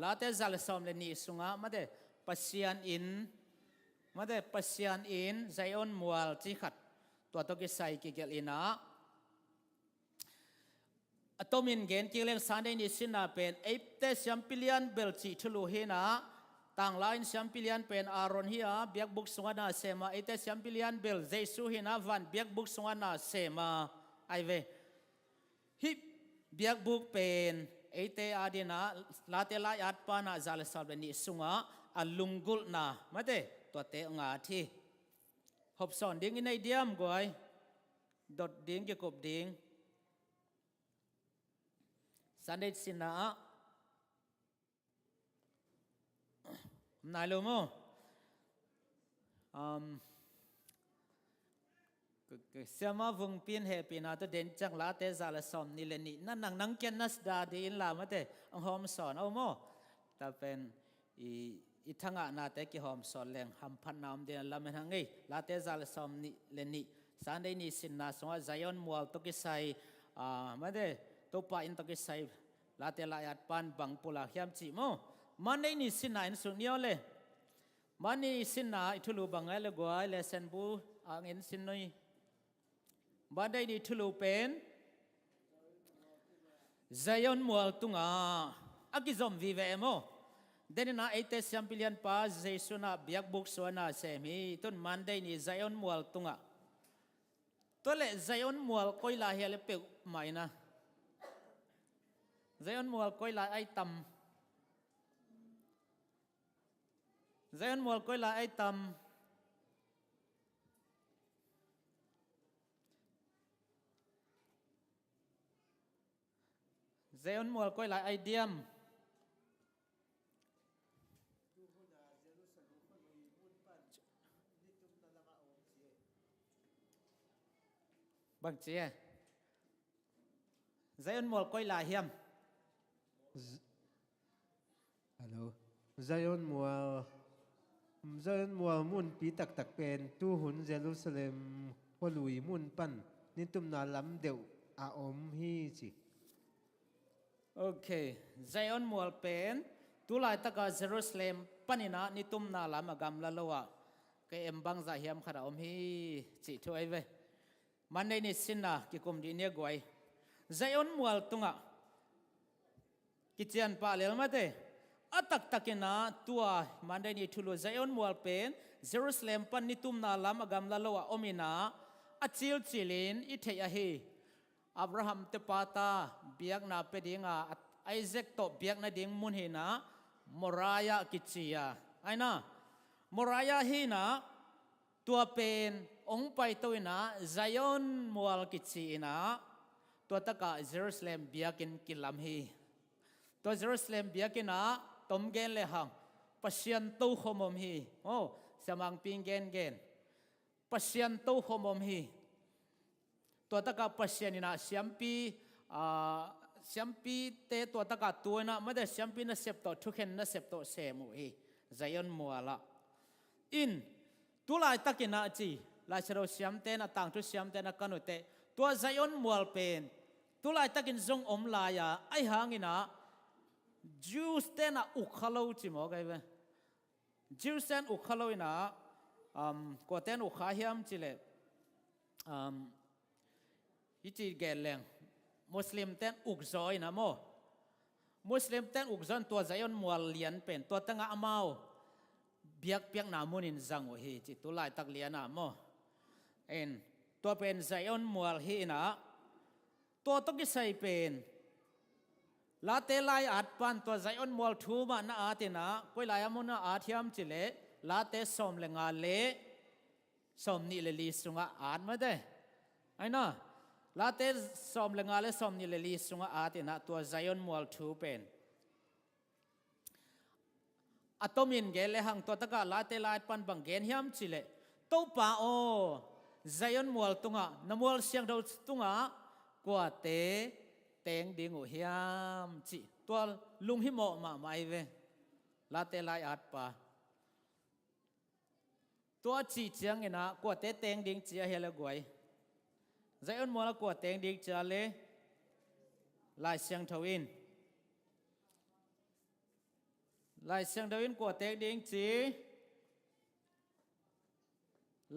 ลาเตซาเลสอมเลนิสุงะมาเดปัสยานอินมาเดปัสยานอินไซออนมัวลจิขัดตัวตกิไซกิเกลินะตัวมินเกนกิเลงสันได้นิสินาเป็นเอฟเตชัมพิเลียนเบลจิทุลูเฮนะต่างไลน์ชัมพิเลียนเป็นอารอนเฮียเบียกบุกสวนาเซมาเอเตชัมพิเลียนเบลเจสุเฮนะวันเบียกบุกสวนาเซมาไอเวฮิเบียกบุกเป็นเอเตอาดินาลาเตลายอัดปานาซาเลซาเบนิสุงะอัลลุงกุลนามาเตตัวเตงาทีหอบสอนดิ้งในเดียมกวยดดดิ้งเกี่ยวกับดิ้งสันเดสินะนายรู้มั้ยเสียมาวงปีนเฮปีนาตัวเด่นจังลาเตซาลสอมนี่เลนี่นั่นนังเกนนัสดาดีนลามาเตองหอมสอนเอามั้ยแต่เป็นอีทั้งอ่ะนาเตกิหอมสอนแรงหำพันน้ำเดียนลามันทั้งไงลาเตซาลสอมนี่เลนี่สันเดนี่สินะสงว่าไซออนมัวลตุกิไซมาเตตัวป่าอินตกิไซลาเตลายอัดปันบังปุลาเขียมจิโมมันได้นิสินาอินสุนีโอเลมันนี่สินาอิทุลูบังไงเลยกว่าเลเซนบูอ่างอินสินนี่มันได้นิทุลูเป็นไซออนมัวลตุงอากิซอมวิเวโมเดนน่าเอเตสยัมพิเลียนป้าเจสุนาเบียกบุกสวนาเซมีต้นมันได้นิไซออนมัวลตุงตัว ตัวเละใจอ้นมัวก้อยลายเฮลเปกใหม่นะใจอ้นมัวก้อยลายไอตำใจอ้นมัวก้อยลายไอตำใจอ้นมัวก้อยลายไอเดียมบางเจียใจอ้นมัวก้อยลายเฮียม Alo, Zion mua mun pi tak tak pen tu hun Jerusalem holui mun pan ni tum na lam deu a om hi chi. โอเคไซออนมัวเป็นตุลายตะกาเยรูซาเล็มปนินะนิตุมนาลามากำละละวะก็เอ็มบังซาเฮียมขนาอมฮีจิถอยเวมันในนิสินนะกิคุมดีเนียกวยไซออนมัวตุงะกิจยันปาเลลมาเตอัตักตักินะตัวมันในนิทุลุไซออนมัวเป็นเยรูซาเล็มปันนิตุมนาลามากำละละวะอมินะอัจิลจิลินอิเทียฮีอับราฮัมเตปาตาเบียกนาเปดิงาไอเซกโตเบียกนาดิงมุนเฮนะมรายากิจิยาไอนะมรายาฮีนะตัวเป็นองค์ไปตัวนะไซออนมัวกิจินะตัวตะกะเยรูซาเล็มเบียกินกิลลัมฮีตัวเยรูซาเล็มเบียกินะตมเกนเลหังปัศยันตูขมมฮีโอ้สมังปิงเกนปัศยันตูขมมฮีตัวตะกาปัศยานินะเสียมปีเตตัวตะกาตัวนะไม่ได้เสียมปีนะเสพต่อทุกเห็นนะเสพต่อเสมุฮีใจยนมัวละอินตัวลายตะกินะจีลายเชลเสียมเตนะต่างทุเสียมเตนะกันุเตตัวใจยนมัวเป็นตัวลายตะกินจงอมลายาไอหางินะจูสเตนะอุคาโลจิโมไกเวจูสเตนอุคาโลนะกว่าเตนอุคาเฮียมจิเลอิจิเกลเลงมุสลิมเต้นอุกซอยนะโมมุสลิมเต้นอุกซอนตัวใจยนมัวเลียนเป็นตัวตั้งอาเมาเบียกเปียกนามุนินจังโอฮีจิตุลายตักเลียนะโมเอ็นตัวเป็นใจยนมัวฮีนะตัวต้องกิใส่เป็นลาเตลายอัดปันตัวใจยนมัวทูมานะอาตินะกุยลายมุนะอาทิยมจิเลลาเตสมเลงาเลสมนิเลลีสุงอาดมาได้ไอ้น่ะลาเตสอมเลงาเลสอมนิเลลีสุงอาตินะตัวไซออนมัวทูเป็นอะตอมินเกลเลหังตัวตะกาลาเตลายปันบังเกนฮิมจิเลตัวป้าโอไซออนมัวตุงะนมัวเสียงดาวตุงะกว่าเตเตงดิงอุฮิมจิตัวลุงฮิโมมาไม่เวลาเตลายอัดป้าตัวจีเจียงเงินะกว่าเตเตงดิงจีเฮลกวยใจอ้นมัวละกวดเตงดิกจาเลลายเสียงทวินลายเสียงทวินกวดเตงดิงจี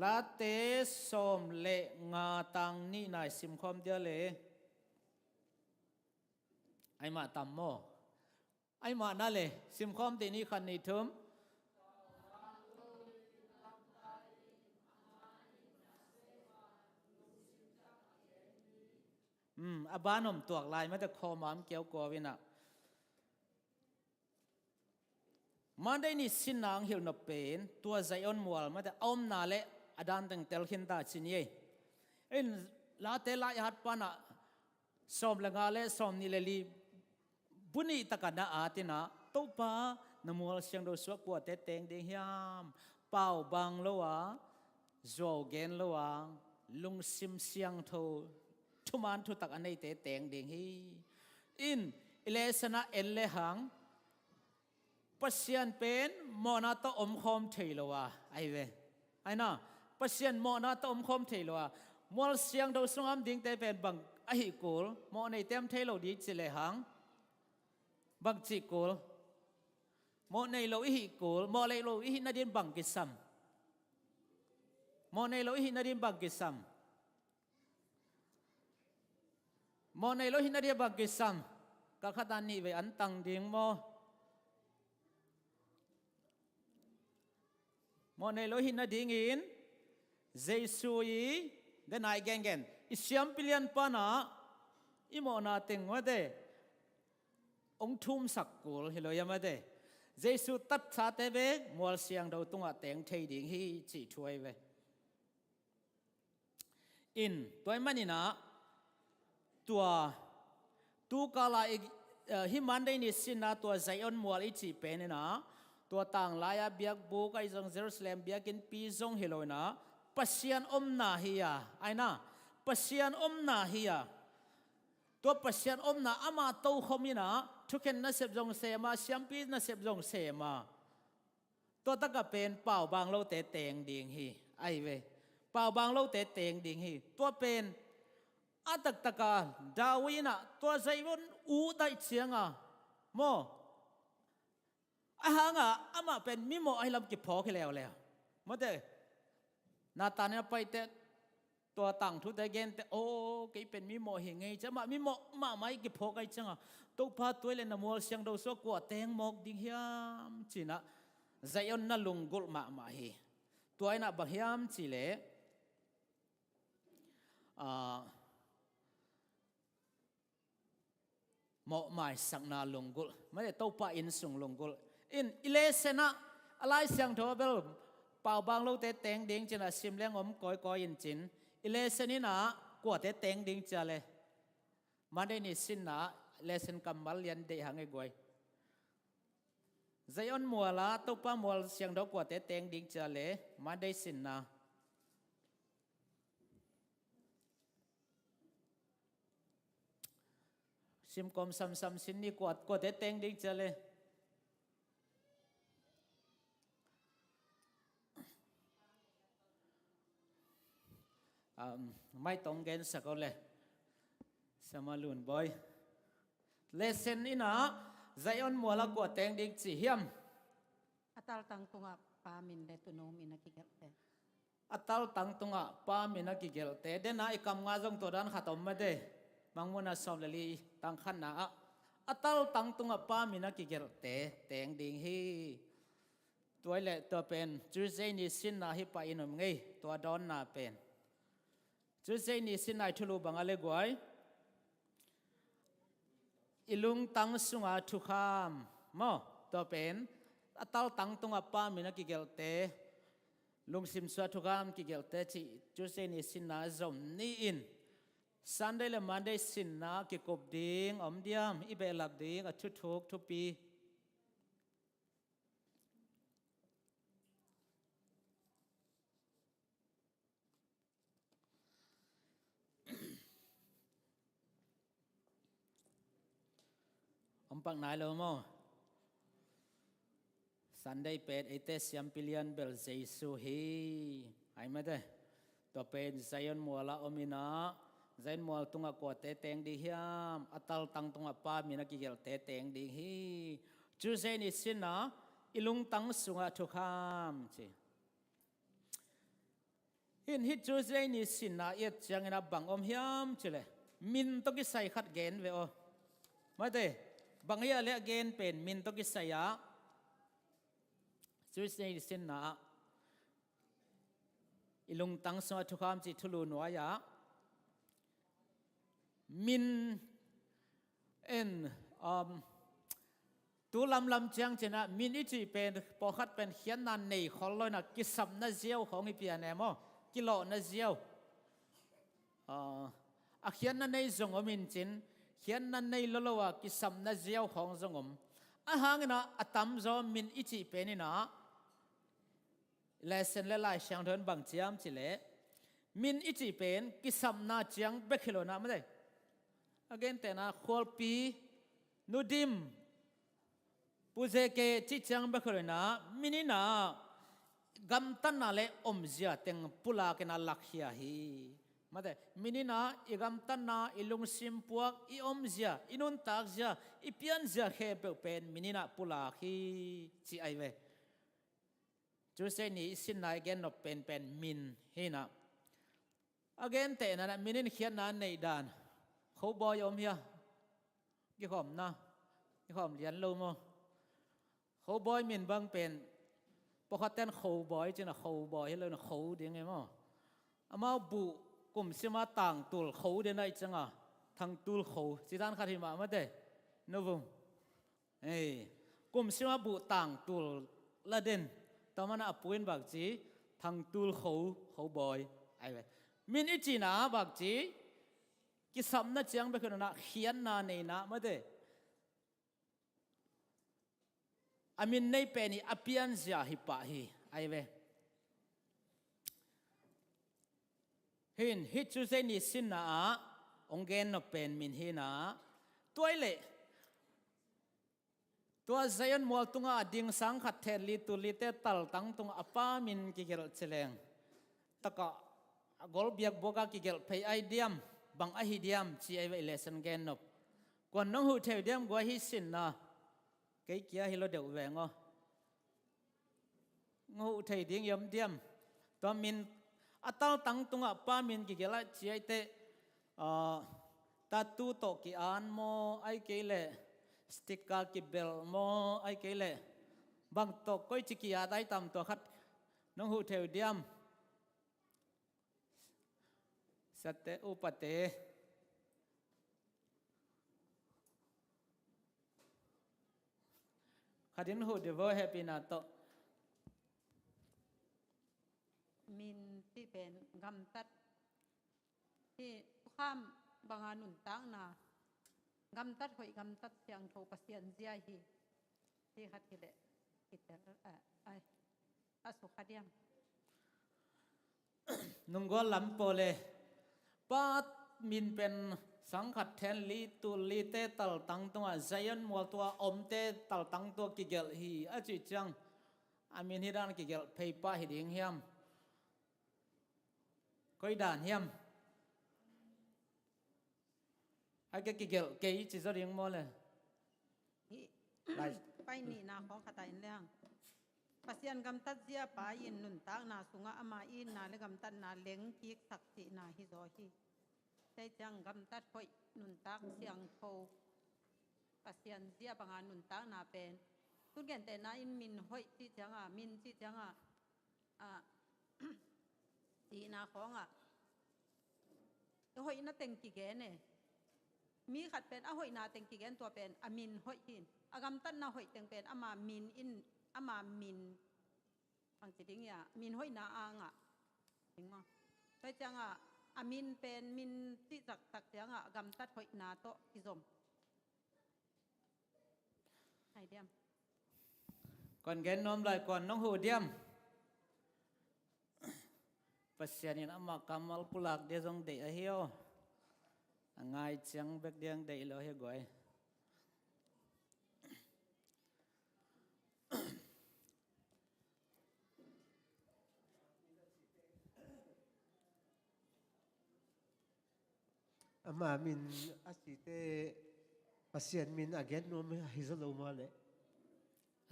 ลาเตสมเลงาตังนี่นายสิมคอมเดียเลไอมาตัมโมไอมานั่นเลยสิมคอมตีนี้คันนี้ทึมอาบ้านผมตัวลายไม่แต่คอมามเกี่ยวกับวินะมันได้นิสินนางหิวนเป็นตัวใจอ่อนมัวไม่แต่อมนาเลอดันตั้งเตลขินตาชินีเอ็นลาเตลายหัดปานะสมละงาเลสมนิเลลีบุญตะกันนาอาตินะตัวป้านมัวเสียงดูสวกปวดเตเตงเดียมเป่าบังละวะโจเกนละวะลุงซิมเสียงโททุมันทุตักอันนี้เตเตงเดียงฮีอินอิเลสนะเอลเลหังปัศยันเป็นมอนาตอมคอมเทลวะไอเวไอน่ะปัศยันมอนาตอมคอมเทลวะมอลเสียงดูสงามดิ่งเตเป็นบังไอฮิกูลมอในเต็มเทโลดีจิเลหังบังจิกูลมอในโลอิฮิกูลมอในโลอิฮินาดินบังกิซัมมอในโลอิฮินาดินบังกิซัมมอในโลหินาเดียบักกิซัมกะขัดานีเวอันตังดิ่งมอในโลหินาดิ่งอินเจสุย เดนายเกนอิเสียมปิเลียนปานะอิโมนาติงว่าเดองทุ่มสักกุลฮิโลยามเดเจสุตัดชาเตเบมัวเสียงดาวตุงะเตงเทดิงฮีจีช่วยเวอินตัวมันนี่นะตัวตูกาลาฮิมันได้นิสินนะตัวไซออนมัวลิจีเป็นนี่นะตัวต่างลายเบียกบุกไอจงเยรูซาเล็มเบียกินปีจงฮิโลนะปัสยานนาฮียาไอนะปัสยานนาฮียาตัวปัสยานนาอามาโตขมินะทุกคนน่าเสพจงเสมาเสียมปีน่าเสพจงเสมาตัวตะกับเป็นเป่าบางเราเตะเตงดิ่งฮีไอเวเป่าบางเราเตะเตงดิ่งฮีตัวเป็นอาตักตะกาดาวินะตัวใจวันอูได้เชียงอ่ะโมอาหางอ่ะอามาเป็นมิโมไอลำกิบพอขึ้นแล้วมาเด้นาตาเนี่ยไปเตะตัวต่างทุกแต่เกนแต่โอ้กี่เป็นมิโมเฮงไงจะมามิโมมาไม่กิบพอไงจังอ่ะตุกพาตัวเลยนะมัวเสียงดาวสกัวเตงมกดิ่งเฮียมจีน่ะใจยนน่ะลุงกุลมาเฮตัวไอ้น่ะบักเฮียมจีเล่หมอหมายสักนาลงกุลไม่ได้ตัวป้าอินส่งลงกุลอินอิเลเซนะอะไรเสียงทว่าเบลเป่าบางเราเตะเตงดิ่งจะน่ะซิมเลี้ยงอมก้อยอินจินอิเลเซนี่นะกว่าเตะเตงดิ่งจะเลยมันได้นิสินนะเลเซนกำมัลยันเดหังไอ้กวยใจอ่อนมัวละตัวป้ามัวเสียงดอกกว่าเตะเตงดิ่งจะเลยมันได้สินนะซิมคอมซัมสินนี่กว่าเตะเตงดิ่งจะเลยไม่ต้องเกณฑ์สักเลยสมาลุนบอยเลเซนนี่นะใจอ่อนมัวละกว่าเตงดิ่งจีเฮียมอัตลตังตุงะปามินเดตุโนมินักกิเกลเตอัตลตังตุงะปามินักกิเกลเตเดน่าอีกคำงาจงตัวด้านขัดอมไม่ได้บางวันน่ะสอบเลยตังขันนะอัตลตังตุงะปามินักกิเกลเตเตงดิ่งฮีตัวเล็กตัวเป็นจูเซนิสินนะฮิปะอินมไงตัวดอนน่ะเป็นจูเซนิสินนายทุลุบังอะไรกวยอิลุงตังสุงาทุกขามมอตัวเป็นอัตลตังตุงะปามินักกิเกลเตลุงซิมสวาทุกขามกิเกลเตจิจูเซนิสินนะจอมนี่อินซันเดย์และมันได้สินนะกิกบดิ่งอมเดียมอีเบลักดิ่งทุกทุกปีอมปักนายเลยมั้งซันได้เป็นไอเตสยามพิเลียนเบลเซซูฮีไอ้ไม่ได้ตัวเป็นไซยอนมัวละอมินะไซยอนมัวตุงกวดเตเตงดีเฮียมอัตลตังตุงป้ามินักกิเกลเตเตงดีฮีจูเซนิสินะอิลุงตังสุงะทุกขามจีอินฮิจูเซนิสินะเอียดจังนะบังอมเฮียมจีเลยมินตกิใส่ขัดเกณฑ์เวอไม่ได้บางเฮียเละเกณฑ์เป็นมินตกิใส่ยาจูเซนิสินะอิลุงตังสุงะทุกขามจีทุลุนวายามินเอ็นตัวลำจังเจนะมินอิจิเป็นพอขัดเป็นเขียนนันในขอลอยนักกิสัมนาเจียวของอีเปียนเอมกิโลนาเจียวเขียนนันในจงอมินจินเขียนนันในลลวะกิสัมนาเจียวของจงอมหางนะตั้มจอมินอิจิเป็นนี่นะเลเซนเลไลเชียงเดินบางเจียมจิเลมินอิจิเป็นกิสัมนาเจียงเบคิโลนะไม่ได้again tena kholpi nudim puzeke chichang bakhrena minina gamtan na le omzia teng pula kena lakhia hi mate minina igamtan na ilung simpuak I omzia inun takzia ipian zia khe pen minina pula hi chi aiwe chu se ni sin na again no pen min hina again tena minin khian na nei danเขาบอยอมเฮียกี่ขอมนะกี่ขอมเรียนรู้มั้งเขาบอยมินบางเป็นพอเขาเต้นเขาบอยจีน่ะเขาบอยเลยนะเขาเดียงไงมั้งอามาบุ กุมสิมาต่างตุลเขาเดินไอจังอ่ะทางตุลเขาสิด้านขัดหิมะมาเด้นบุมเอ้กุมสิมาบุต่างตุลละเด่นตอนมันอ่ะปุ่นบักจีทางตุลเขาบอยไอ้เว้ยมินอิจีน่าบักจีกิสำนักจังไปคนน่ะเขียนนาในน่ะมาเด้อามินในเป็นนี่อภิยันเสียหิปะฮีไอ้เว้ยเห็นฮิตจูเซนิสินน่ะองเกนนเป็นมินฮีน่ะตัวเล่ตัวใจยันมัวตุงอาดิ่งสังขัดเทลีตุลีเตตัลตั้งตุงอป้ามินกิเกลเชลงตะกะกอลเบียกบกะกิเกลเพย์ไอเดียมบังไอฮิเดียมชีไอเวเลสันเกนนบกวนน้องหูเทวเดียมกว่าฮิสินนะเกี่ยกี้ฮิโลเดวแวงงูเทวเดียงยมเดียมตัวมินอัตลตั้งตุงอป้ามินกิเกลชีไอเตตาตูโตกิอันโมไอเกลสติกากิเบลโมไอเกลบางตกก้อยจิกิอาได้ตามตัวคัดน้องหูเทวเดียมสเตอุปเตขัดินหูเดวเฮปินาโตมินที่เป็นกำตัดที่ข้ามบางอานุนตั้งนากำตัดหอยกำตัดเสียงโทปัสยันเจียฮีที่ขัดกิเลกิเลไออสุขเดียม นุ่งก็ลำโปเลปาดมินเป็นสังขัดแทนลีตุลีเตตัลตังตัวใจยันมัวตัวอมเตตัลตังตัวกิเกลฮีอาจิจังอามินฮิดานกิเกลเพย์ป้าฮิดิงเฮียมก้อยด่านเฮียมไอ้กิเกลเกย์จิจริงมัวเลยไปนี่นาของขตายเรื่องปัสยันกำตัดเสียป้ายินนุนตากนาสุงะอามาอินนาเลกำตัดนาเล้งกิกสักสินาฮิโซฮีใช่จังกำตัดหอยนุนตากเสียงโทปัสยันเสียบางอานุนตากนาเป็นทุกอย่างแต่นาอินมินหอยที่จังมินที่จังตีนาของหอยน่าเต็งกี่แกเนี่ยมีขัดเป็นหอยนาเต็งกี่แกนตัวเป็นอามินหอยหินอากำตัดนาหอยเต็งเป็นอามามินอินอามามินบางสิ่งอย่างมินหอยนาจริงมั้ยไปจังอามินเป็นมินที่ตักจังกำตัดหอยนาโตกิจมไอเดียมก่อนเกนนมเลยก่อนน้องหูเดียมปัสยานินอามากัมมัลปุลักเดซงเดอเฮียวง่ายจังเบกเดียงเดลเฮียกวยอามามินอาศิเตปัสยันมินอาเกนโนมฮิซาโลมาเล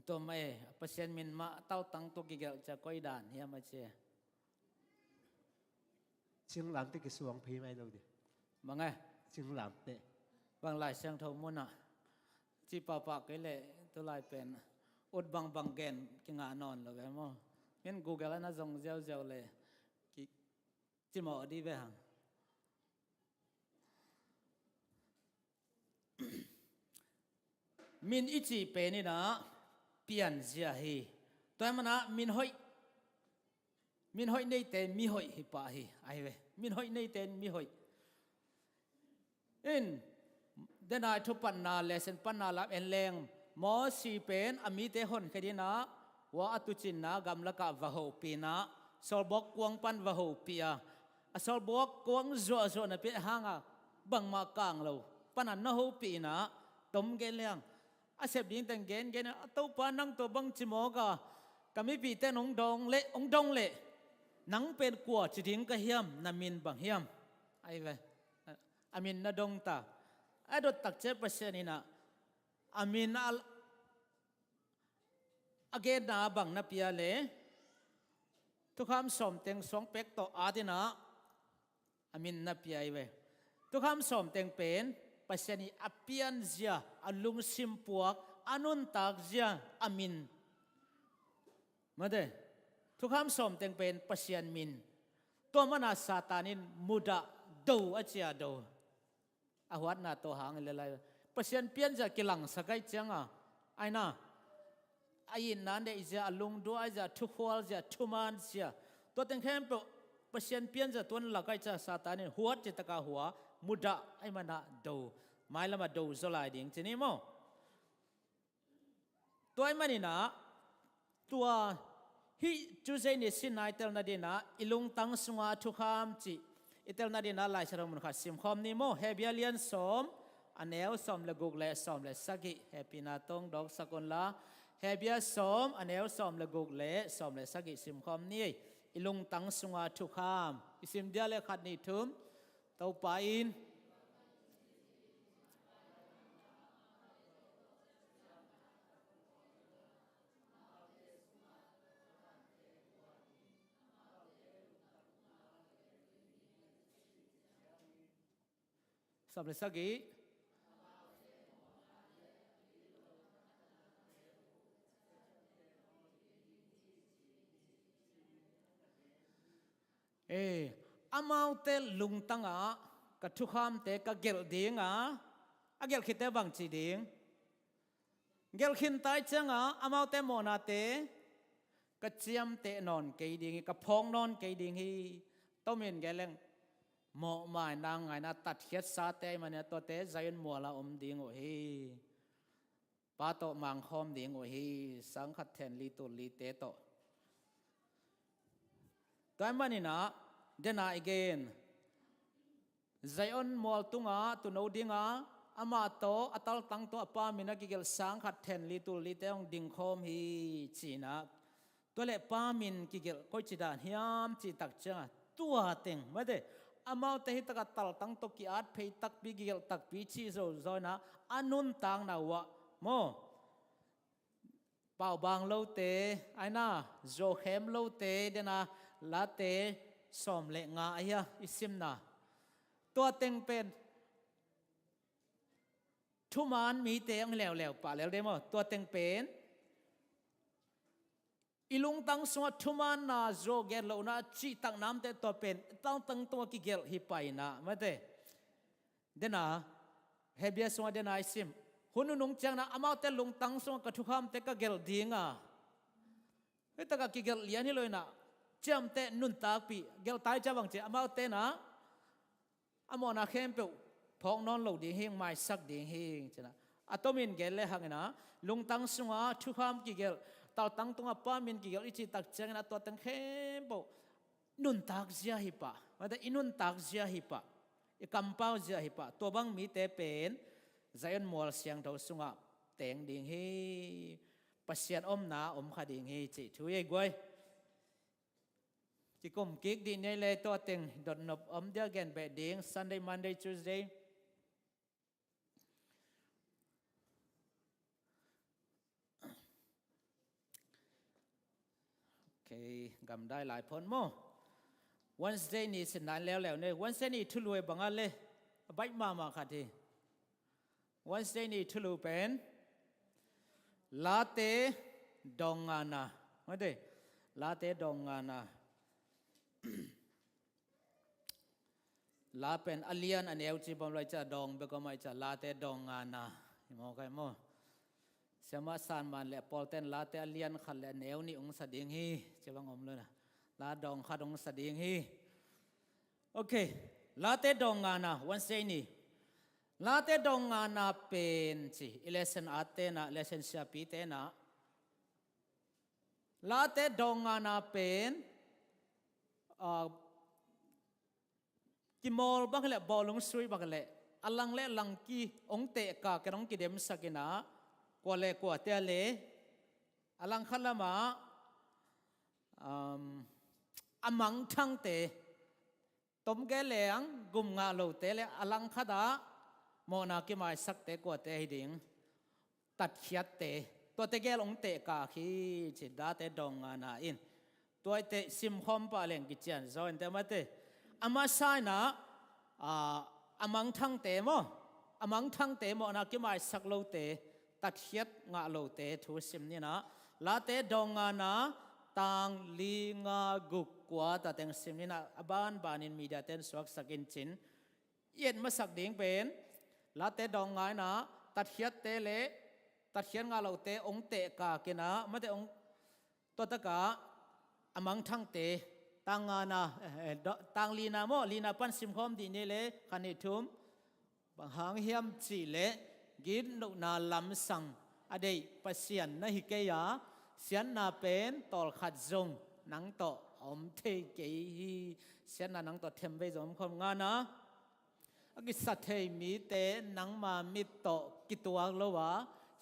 ตัวไม่ปัสยานมินมาเต้าตังตัวกิเกลจะก้อยด่านเฮียมาเชเชียงหลามเตกิสวงพีไม่เราดิบังไงเชียงหลามเตบางหลายเชียงทองมุนจีปาปากเลยตัวลายเป็นอุดบางเกนกิงานอนเลยมั้งเห็นกูเกลน่าจงเจ้าเลยจีหมอดีไปหังมินอิจิเป็นนี่นะเปลี่ยนเสียฮีตัวมันนะมินหอยในเต็นมีหอยฮิปะฮีไอเวมินหอยในเต็นมีหอยอินเดนายทุปันนาเลเซนปันนาลับเอ็นแรงมอสีเป็นอมิเตหอนแค่ดีนะว่าอตุจินนะกำลักะวะโหปีนะสอลบอกกวงปันวะโหปีอะสอลบอกกวงจัวนะเปียหางะบังมากางเราปันนันนะโหปีนะตมเกลียงอาเสพดิ้งแต่งเกณฑ์ตัวปานังตัวบังจิโมกะกำมิปีเต้นองดงเละนังเป็นกัวจิดิ้งก็เฮียมนามินบังเฮียมไอ้เวอามินนาดงตาไอ้ดตักเจ็บเปอร์เซ็นต์นี่นะอามินอาเกณฑ์นาบังนาเปียเล่ทุกคำสมเต็งสองเป็กต่ออาดินะอามินนาเปียไอ้เวทุกคำสมเต็งเป็นปัสยานีอภิยันเจียอันลุงซิมปวกอนุนตักเจียอามินมาเด้ทุกคำสมเต็งเป็นปัสยานมิน ตัวมันอาซาตานินมุดะดูอาเจียดูอาวัดนาตัวหางอะไรเปอร์เซ็นต์เปลี่ยนจะกิลังสักไอจังอ่ะไอ้น่ะไอ้นั่นเดี๋ยวจะลงดูไอ้จะทุกหัวจะทุมันเสียตัวเต็งแค่เปอร์เซ็นต์เปลี่ยนจะตัวนั้นละก็จะซาตานินหัวจะตะกาหัวมุดะไอ้มันน่ะดูไม่ละมาดูสลายดิ่งทีนี้มั้งตัวไอ้มันนี่นะตัวฮิจูเซนิสินนายเตลนาดีนะอิลุงตังสงาทุกคำจีอิเตลนาดีนะไล่ชรมุนขัดสิมคอมนี่โมเฮบิอาเลียนสมอันเอลสมเลกุกเลสมเลสกิเฮปินาตงดอกสกุลละเฮบิอาสมอันเอลสมเลกุกเลสมเลสกิสิมคอมนี่อิลุงตังสงาทุกคำอิสิมเดียเลขัดนี่ทุมเต้าปาอินสำเร็จสักกี่อามาเตลุงตั้งอ่ะกับทุกคำเตกับเกลดิ่งอ่ะอาเกลคิดแต่บางจีดิ่งเกลขินตายจังอ่ะอามาเตโมนาเตกับเจียมเตนอนเกยดิ่งกับพองนอนเกยดิ่งฮีต้มเย็นแกเลงหมอหมายนางไงนะตัดเขียดซาเตมันเนี่ยตัวเตใจยันมัวละดิ่งโอฮีป้าโตมังคอมดิ่งโอฮีสังขัดแทนลีตุลีเตโตตัวมันนี่นะเดน่าอีกเกนใจยันมัวตุงอ่ะตุนเอาดิ่งอ่ะอามาโตอัตลตั้งตัวป้ามินักกิเลสังขัดแทนลีตุลีเตองดิ่งคอมฮีจีนักตัวเล็กป้ามินกิเลก็จีดานฮิมจีตักจังตัวเต็งไม่ได้อามาเตหิตกัตตัลตั้งตกิอาดเพยตักปีกิลตักปีชีโซโซนะอันนุนตังนาวะโมเป่าบางโลเตไอน่าโจเขมโลเตเดนะลาเตสอมเลงาไอ้อิสิมนะตัวเต็งเป็นทุมานมีเตงแล้วป่าแล้วได้มั้งตัวเต็งเป็นอิลุงตังสวดทุมานาโจเกลโลนาจีตังน้ำเตตัวเป็นตั้งตัวกิเกลฮิไปนะไม่ได้เดน่าเฮเบียสวดเดน่าซิมหุ่นนุ่งจังนะอามาเตลุงตังสวดกระทุกคำเตกเกลดิ่งอ่ะเฮ้ยตะกกิเกลเลียนี่เลยนะเจ้าเตนุนตาปีเกลตายจะบังเจอามาเตนะอามอนาเข้มเปล่าพองนอนหลงดิ่งเฮงไม่สักดิ่งเฮงใช่ไหมอะตัวมินเกลเลยหังนะลุงตังสวดทุกคำกิเกลตาวตั้งตรงอ่ะป้ามินกิเกลอิจิตักเจงนะตัวตั้งเข้มโบนุนตักเสียหิปะมาแต่อินุนตักเสียหิปะอีกำเป้าเสียหิปะตัวบังมีเตเป็นใจอันมัวเสียงเท่าสุงอ่ะเต็งดิ่งฮีปัสเซียนนาขาดิ่งฮีจิช่วยกวยจิกมกิกดีในเลยตัวเต็งดดนบเดียกันแบบดิ่ง Sunday Monday Tuesdayกำได้หลายพ้นมั้งวันเสาร์นี้สินานแล้วเนี่ยวันเสาร์นี้ทุลุยบังอะไรใบมาค่ะทีวันเสาร์นี้ทุลุเป็นลาเต้ดองงานาไม่ได้ลาเต้ดองงานาลาเป็นอเลียนอันเอวจีบอมเลยจะดองเบก็ไม่จะลาเต้ดองงานาโมใครโมเสมาสานมันแหละพอเต้นลาเตเลียนขันแหละแนวนี่องศาดิ่งฮีจะว่างอมเลยนะลาดองขัดองศาดิ่งฮีโอเคลาเตดองงานะวันเสาร์นี้ลาเตดองงานะเป็นสิเลเซนอาเตนะเลเซนเซียปีเตนะลาเตดองงานะเป็นกิมอลบังเละบอลลงสุยบังเละอลังเละลังกีองเตะกากระองกิเดมสักินะกว่าเล่กว่าเตะเล่อลังขันละมาอามังทั้งเตะต้มแกเลี้ยงกุมงาโลเตะเล่อลังขัดาโมนากิมาสักเตะกว่าเตะให้ดิ่งตัดเขียดเตะตัวเตะแกลงเตะกาขีจิดาเตะดองงานาอินตัวเตะซิมคอมปาเลี้ยงกิจยันโซนเตะมาเตะอามาไซนะอามังทั้งเตะโมอามังทั้งเตะโมนากิมาสักโลเตะตัดเขียดงาโลเตทุสิมนี่นะลาเตดองงานาตังลีงากุก กัวตาเต็งซิมนี่นะบ้านบ้านินมีเดียเต็นสวกสกินจินเย็นมาสักดิ่งเป็นลาเตดองไงนะตัดเขียดเตเลตัดเขียนงาเราเตองเตกากินะไม่ได้องตัวตะกาอมังทั้งเตตังงานะตังลีนาโมลีนาปันซิมคอมดีนี่เลคันนิทุมบางหางเฮียมจีเลกินนุนาลำสังอดีปัสยันนะฮิเกียเสียนนาเป็นตอลขัดจงนังโตอมเทเกีเสียนนานังโตเทมเวจอมคมงานะกิสัตเทมีเตนังมามิโตกิตัวกลวะ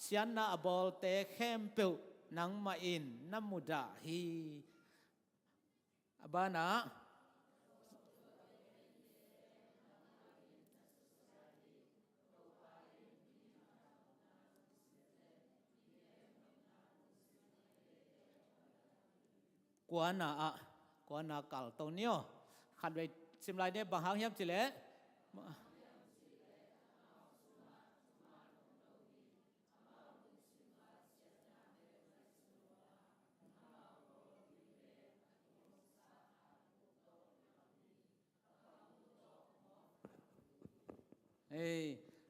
เสียนนาบอลเตเข้มเปิวนังมาอินน้ำมุดาฮีบ้านะกวนากาลตัวเนี้ยขันไปสิมไลเนี่ยบางหางเฮียมจิเล่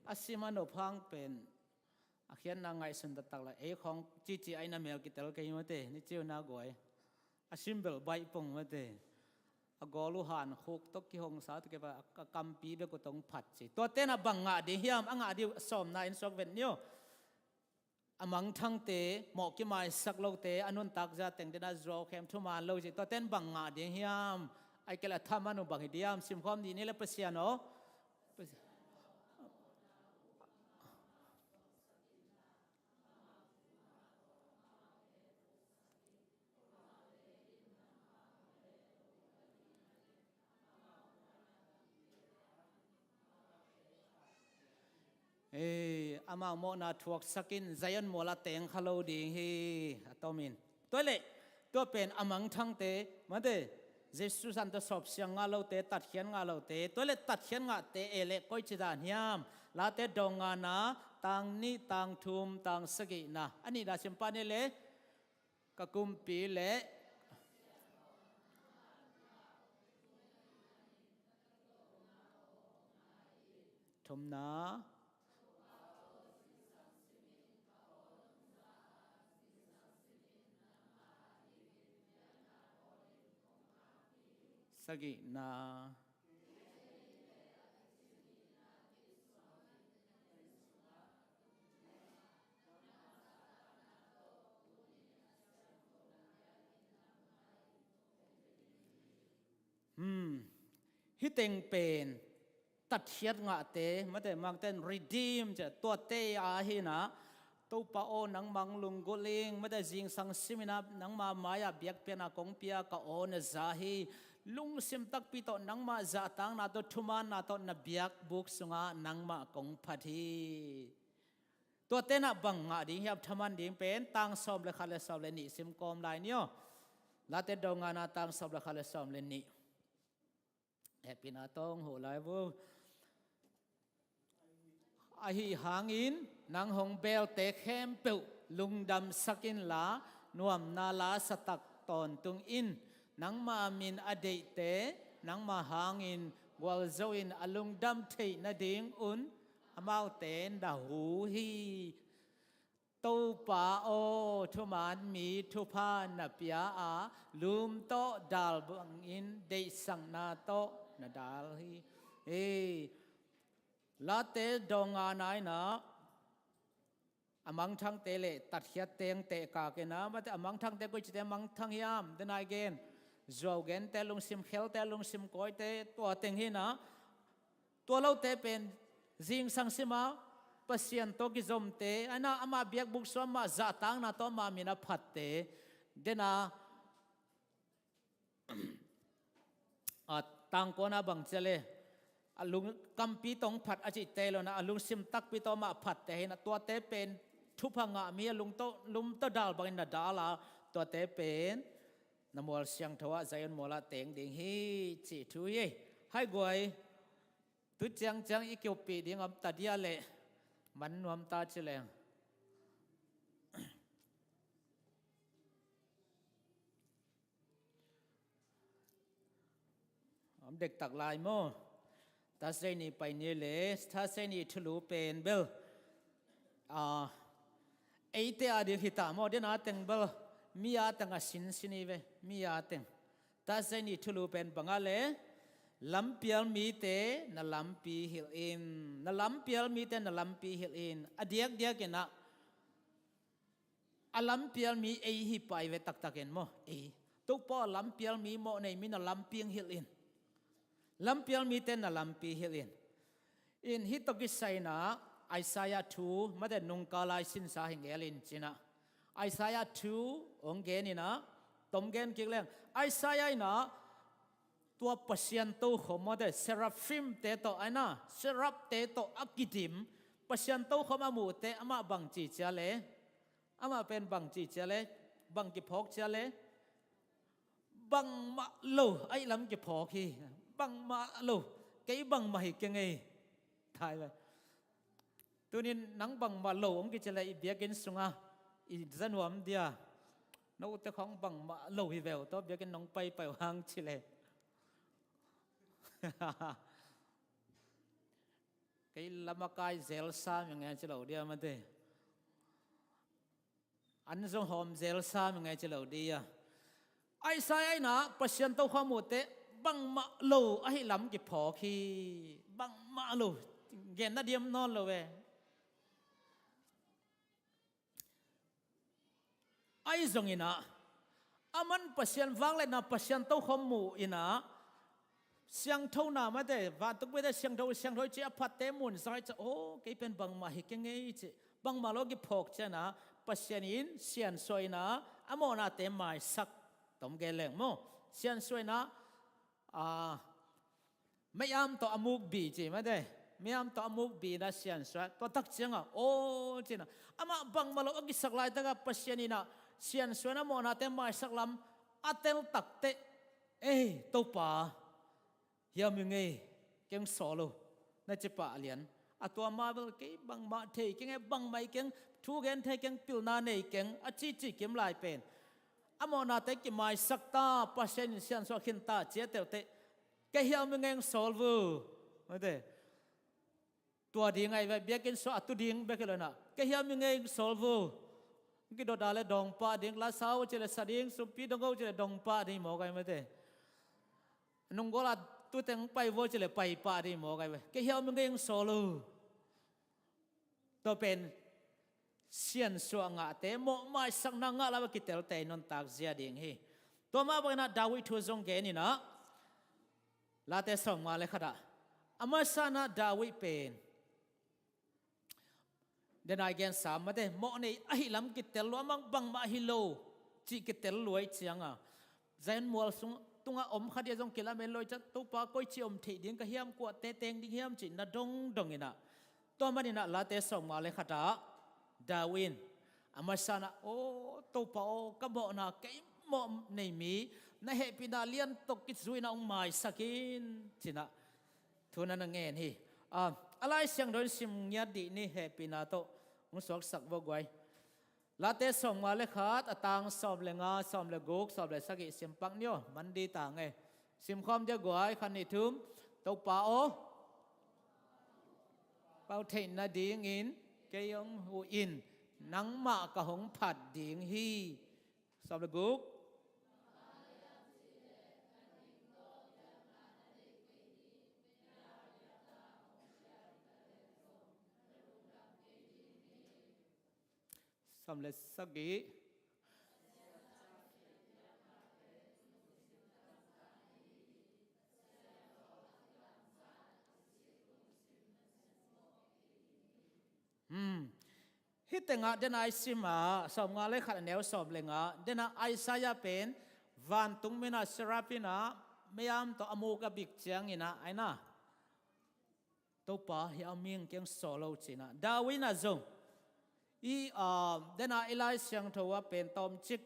อาศิมานุพังเป็นอาเขียนนางไงสุนทรตักละของจีไอนาเมลกิเตลกันมาเตนี่เจ้านากวยอาศิมเบลใบปงมาเตกอลูหันคุกตกกี่หงสาตุเก็บกัมปีเบกุตงผัดสิตัวเต้นบังงะดีเฮียมอ่างะดีสอมนายอินสอกเวนเนียวอามังทั้งเตหมอกกี่ไม้สักโลเตอนุนตักจะแต่งเดน่าโจเข้มทุมาโลจิตัวเต้นบังงะดีเฮียมไอเกล้าทำมานุบังฮิดียมซิมความดีนี่แหละเปษียโนอามาโมนาทวกสกินใจยันโมลาเตงฮัลโหลดิงฮีตอมินตัวเล็กตัวเป็นอามังทั้งเตมาเดเจสุสันตัวสอบเสียงงาโลเตตัดเขียนงาโลเตตัวเล็กตัดเขียนงาเตเอเล็กก้อยจิดานยามลาเตดองงานาตังนี่ตังทุมตังสกินะอันนี้ดาชิมปานี่เล่กกุมปีเล่ทุมนาสกินาฮิตเต็งเป็นตัดเชียดงะเตมาแต่มังเต้น redeem จะตัวเตอาหินะตัวป้าโอนังมังลุงกุลิงมาแต่จิงสังสิมินานังมามายาเบียกเปียนากงเปียกโอนซาฮีลุงซิมตักปีโตนังมาจะตังนาโตทุมานนาโตนเบียกบุกสุงานังมากงพัทีตัวเตนะบังงะดิ่งยับทมันดิ่งเป็นตังสอบเลขาเลสอบเลนี่ซิมกอมลายเนี่ยลาเตดงานาตังสอบเลขาเลสอบเลนี่แฮปปี้นาตงโหลายวูอาหิหางอินนางหงเบลเตะเข้มเปิวลุงดำสกินลานวมนาลาสตักตอนตุงอินนางมามินอดีตเตนางมาหางอินวอลโซอินอลุงดำเทนดิงอุนอมาเตนดาหูฮีตูปาโอทุมานมีทุพานเปียอาลุมโตดัลบังอินเดสังนาโตนาดาลฮีลาเตดองานายนะอมังทั้งเตเลตัดเขียเตงเตกาเกนะมาแต่อมังทั้งเตกุจิเตมังทั้งยามเดนายเกนโจเกนเตลุงซิมเขลเตลุงซิมก้อยเตตัวเตงฮีนะตัวเราเตเป็นจิงสังสิมาเปษียนโตกิจอมเตอันน่ะอามาเบียกบุกสวมมาจะตังนะตัวมามินาพัดเตเดนะตังโกนาบังเจเลอลุงกัมปีตงผัดอจิเตลนะอลุงซิมตักปีตมาผัดเตนะตัวเตเป็นทุพังะมีลุงโตลุมโตดาลบังนาดาลาตัวเตเป็นนโมลเสียงทว่าใจนโมลาเตงดิงฮีจิทุยให้กวยตุจังอีเกียวปีดิงอัมตัดยาเลมันนวมตาเฉลง เด็กตักลายโมตาเซนีไปเนเลตาเซนีทะลุเป็นเบลไอเตอดีหิตาโมเดนาเต็งเบลมีอาตังอาสินสินีเวมีอาเต็งตาเซนีทะลุเป็นบังอาเลลำเปียลมีเตนลำปีฮิลอินนลำเปียลมีเตนลำปีฮิลอินอเดียกเดียกันนะอลำเปียลมีไอฮิไปเวตักตักเอนโมไอตุกปอลำเปียลมีโมในมีนลำเปียงฮิลอินลำเปียลมีเตนลำปีฮิลอินอินฮิตกิสัยนะไอซายาทูมาเดนุงกาลายสินสาหิงเอลินจินะไอซายาทูองเกนินะตมเกนกิกเลงไอซายานะตัวปัสยันโตขมาเดเซราฟิมเตโตไอนะเซรับเตโตอักิดิมปัสยันโตขมามูเตอามาบังจีเจเลอามาเป็นบังจีเจเลบังกิพอกเจเลบังมาโลไอลำกิพอกฮีบังมาโลไกบังมาหิกยังไงทายไปตัวนี้นังบังมาโลองกิเจเลอีเบียกินสุงาอีจันวมเดียนกตะของบังมาโลฮิเวลตัวเบียกินน้องไปวางชิเลcái lama kai zel sa mình nghe chelo dia mà thế anh trong hòm zel sa mình nghe chelo dia ai sai ai na pasien tàu khoa một thế băng mạ lù ai lắm cái phò khi băng mạ lù gen na diam non lù về ai dùng ina aman pasien vang lên na pasien tàu khoa mu inaเสียง thâu nào mà thế và tôi bây giờ เสียง thâu chỉ phát tế muốn sai cho ô cái bên bằng mà cái nghe chứ bằng mà lo cái phok chứ na pasien in xiên soi na amona tế mai sắc tóm cái leng mo xiên soi na mấy am to amuk bi chứ mà thế mấy am to amuk bi na xiên soi to tắc chiang à ô chứ na ama bằng mà lo cái sắc lại ta cái pasien in na xiên soi na amona tế mai sắc lắm atel tắc tế ê tàu pa hiam mình nghe keng solo na chepa lian atwa marvel ke bang ma thei keng bang mai keng thu gen thei keng pil na nei keng achi chi kem lai pen amona te ki mai sakta pasien sian so khin ta che te te ke hiam mình nghe solve ma de tua ding ai ve bia ken so atu ding be ke na ke hiam mình nghe solve ki do dale dong pa ding la sao che le sading supi dong go che dong pa ding mo kai ma de nung go la tôi từng bay vô chỉ là bay pa đi mò cái vậy cái hiếu mình cái solo tôi bên xiên xua ngã té mò mai sắc năng ngã là cái tel tay non tạc gia đình hi tôi mà bây giờ David thu dòng cái này nè là té sòng mà lấy khát à ama sana David bên đến ai gen sam mà thế mò này ai làm cái tel lo mang băng mà hi lo chỉ cái tel lối chiang à zain mual sung tunga om khadia jong kila men loi chat to pa koi chi om thi ding ka hiam ko te teng ding hiam chi na dong dong ina to manina la te song ma le khata Darwin amasana o to pa o ka bo na kai mo nei mi na he pina lian to ki zui na ong mai sakin china thuna na ngen hi alai siang don sim nya di ni he pina to ong sok sak bo gwai la te song ma le khat atang som le nga som le gok som le sagi sim pak nyo man di ta nge sim khom je gwai khan ni thum to pa o pau thein na ding in ke yong hu in nang ma ka hong phat ding hi som le gok som le sagi hitenga dena isima som nga le khat neu som lenga dena Isaiah pen van tung mena serapina meam to amuka big chiang ina aina to pa hi aming keng solo china dawina zong i dena Eli siang thowa pen tom chik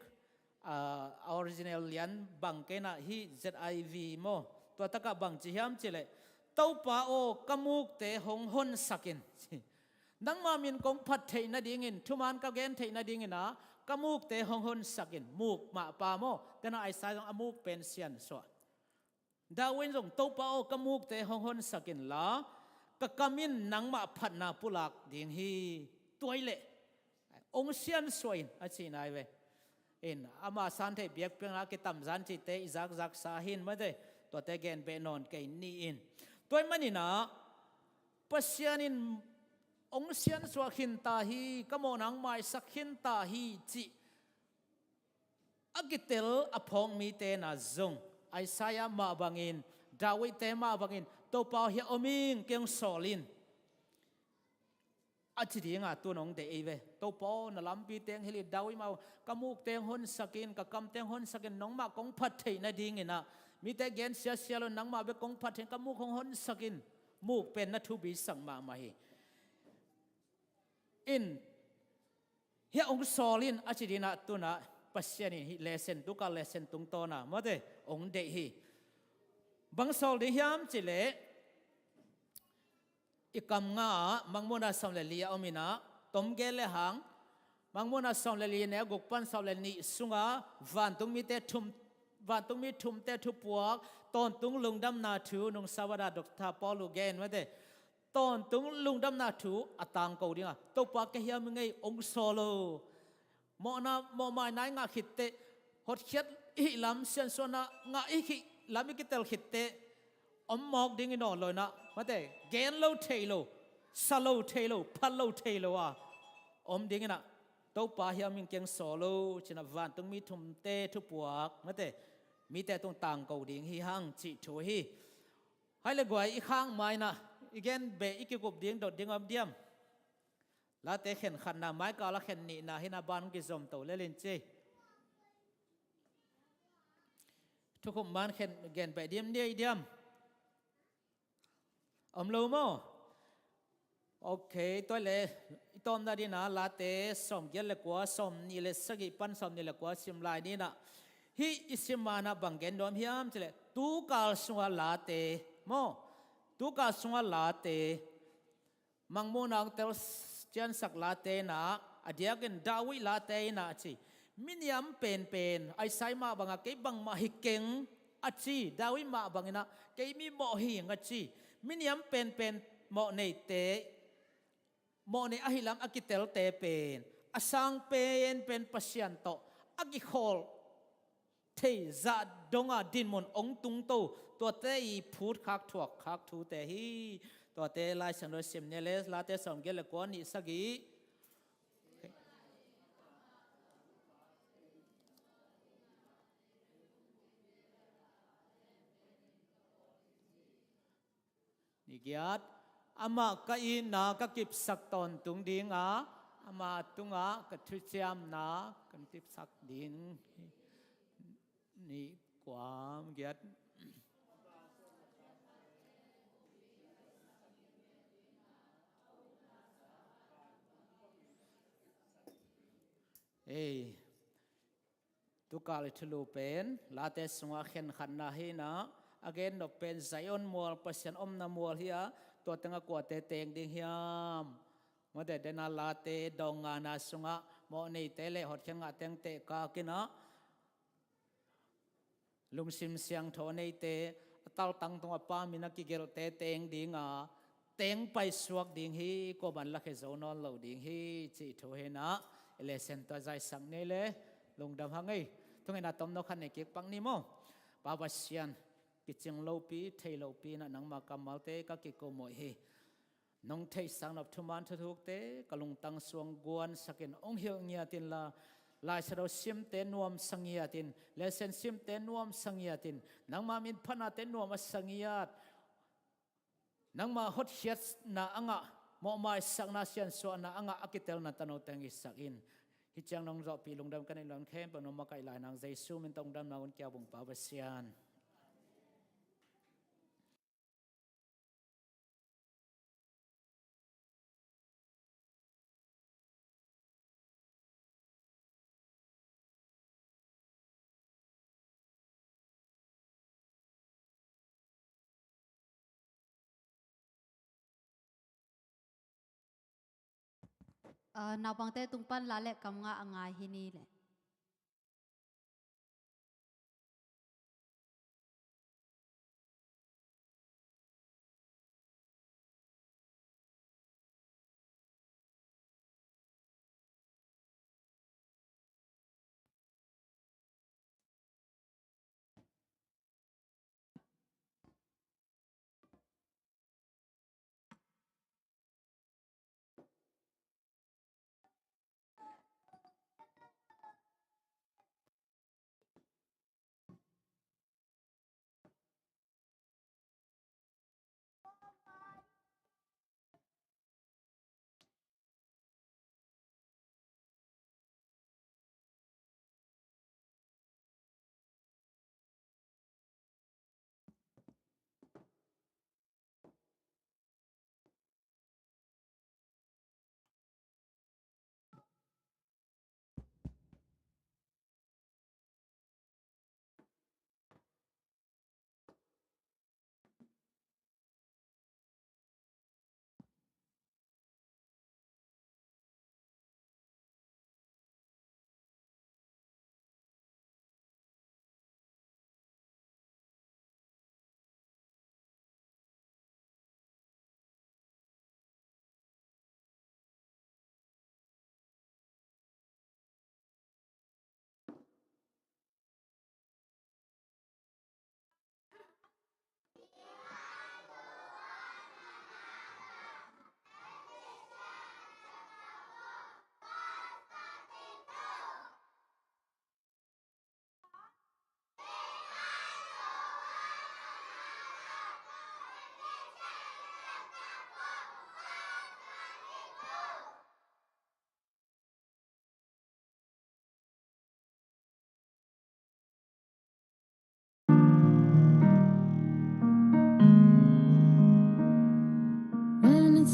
original lian bang kena hi ZIV mo to taka bang chi hiam chile to pa o kamuk te hong hon sakin nang ma min kong phat thei na dingin thuman ka gen thei na dingina kamuk te hong hon sakin muk ma pa mo dena ai sai amuk pen sian so ดาวินรงตัวป้ากมุกเตหงหนสักินละกะกามินนังมาพัดนาปุลักดิ่งฮีตัวเละองเซียนสวยอาชีนายเวอินอามาสันเทเบียกเพียงละกิตามจันจิเตอิจักจักสาหินมาเดตัวเตเกนเบนอนเกนี่อินตัวมันนี่นะปัสยานินองเซียนสวขินตาฮีกโมนังไม้สักขินตาฮีจิอากิเตลอพงมีเตนะจงไอซายามาบังอินดาวิดเตมาบังอินตัวเปาเฮียอมิงเกียงสอลินอาจิดีงาตัวน้องเดเอเวตัวเปานลำปีเตียงเฮลิดาวิมากมูกเตียงหนสกินกกำเตียงหนสกินน้องมากงพัดเทนดิ่งนะมีแต่เกณฑ์เสียเสียลนังมาเบกงพัดเทนกมูกของหนสกินมูกเป็นนัทุบิสังมามาฮีอินเฮียองสอลินอาจิดีนาตัวนะปัสยานิฮิเลเซนตุกาเลเซนตุงโตนะมาเดองเดฮีบังสอลเดียมจิเลอีกำงามังมุนาสำเร็จลีอมินะตมเกลเลหังมังมุนาสำเร็จลีเนี่ยกุปันสำเร็จนี้สุงาวันตุงมีเตทุมวันตุงมีทุมเตทุปวกตอนตุงลุงดำนาถูนงสวัสดาดอกทาปอลูเกนมาเดตอนตุงลุงดำนาถูอตังกูดิงะตัวปากเฮียมึงไงองโซโลมอนาโมมาไนงาขิดเตหดเขียดอีลำเซียนโซนางาอีขิลำอีกิเตลขิดเตอมมอกดิ้งนอนเลยนะมาแต่เกนโลเทโลซาโลเทโลพัลโลเทโลอ่ะอมดิ้งนะตัวป่าเฮียมิงเกียงโซโลชินาวันต้องมีทุ่มเตทุปวกมาแต่มีแต่ตรงต่างกูดิ้งฮีหังจิโชฮีให้เลยกว่าอีข้างไม้นะอีเกนเบอีกิกบดิ้งดดดิ้งอมเดียมแล้วแต่เข็นขันนาไม้ก็แล้วเข็นนี่นะให้นาบานกิจมโตเล่นเจทุกคนมันเข็นเกนไปเดียมเดียเดียมอมลูโมโอเคตัวเล่ตอนนั้นนะลาเตสมเกลกว่าสมนี่เลสกิปันสมนี่เลกว่าสิมลายนี่นะฮิอิสิมานะบังเกนดอมฮิมเจเลตูกาลสวาลาเตโมตูกาลสวาลาเตมังโมนังเตลเจนสักลาเตนะอเดียกันดาวิลาเตนะจีมินิยมเป็นไอไซมาบังอาเกบังมาฮิเกงอจีดาวิมาบังนะเกมีโมฮิงอจีมินิยมเป็นโมเนเตโมเนอหิลัมอากิเตลเตเป็นอสังเป็นปัสยันโตอากิโคลเทจัดดงอาดินมนองตุงโตตัวเตอีพูดคักถวกคักทูเตฮีตัวเตลายสันโดเซมเนเลสลาเตสอมเกลกวนนิสกีนิกยัดอามาก็อินนาก็กิบสักตอนตุงดิงอามาตุงก็ทุจยามนากันติบสักดิงนี่ความเกียดตุกาลิทลูเป็นลาเตสงาเข็นขันนาฮีนะagain no pen zayon mol pasyan om na mol hiya to tanga ko te teng ding hiam ma de na la te donga na sunga mo nei tele hot khanga teng te ka kina lung sim siang tho nei te tal tang tong pa mina ki gel te teng ding teng pai suak ding hi ko ban la khe zo non lo ding hi chi tho he na ele center zai sang ne le lung dam hangai thungai na tom no khan ne ki pang ni mo pa ba sianกิจงโลปีเทโลปีนะนังมากำมาเตก็กิโกโมยฮีน้องเทสังนับทุมันทุกเตกลุงตังสวงกวนสกินองเฮียงเงียตินละลายเสดซิมเตนวมสังเงียตินเลเซนซิมเตนวมสังเงียตินนังมามินพนาเตนวมสังเงียตนังมาฮดเชียนาอ่างมอมาสังนาเซียนสวนาอ่างอากิเตลนัตโนเตงิสักินฮิจังน้องรอปีลุงดำกันในหลังเข้มปนมาไกลายนางใจสู้มินตองดำนาวันเกี่ยวบุงปาวเซียนนาบังเตตุงปันลาเล็กกำงาอ่างหินีเลย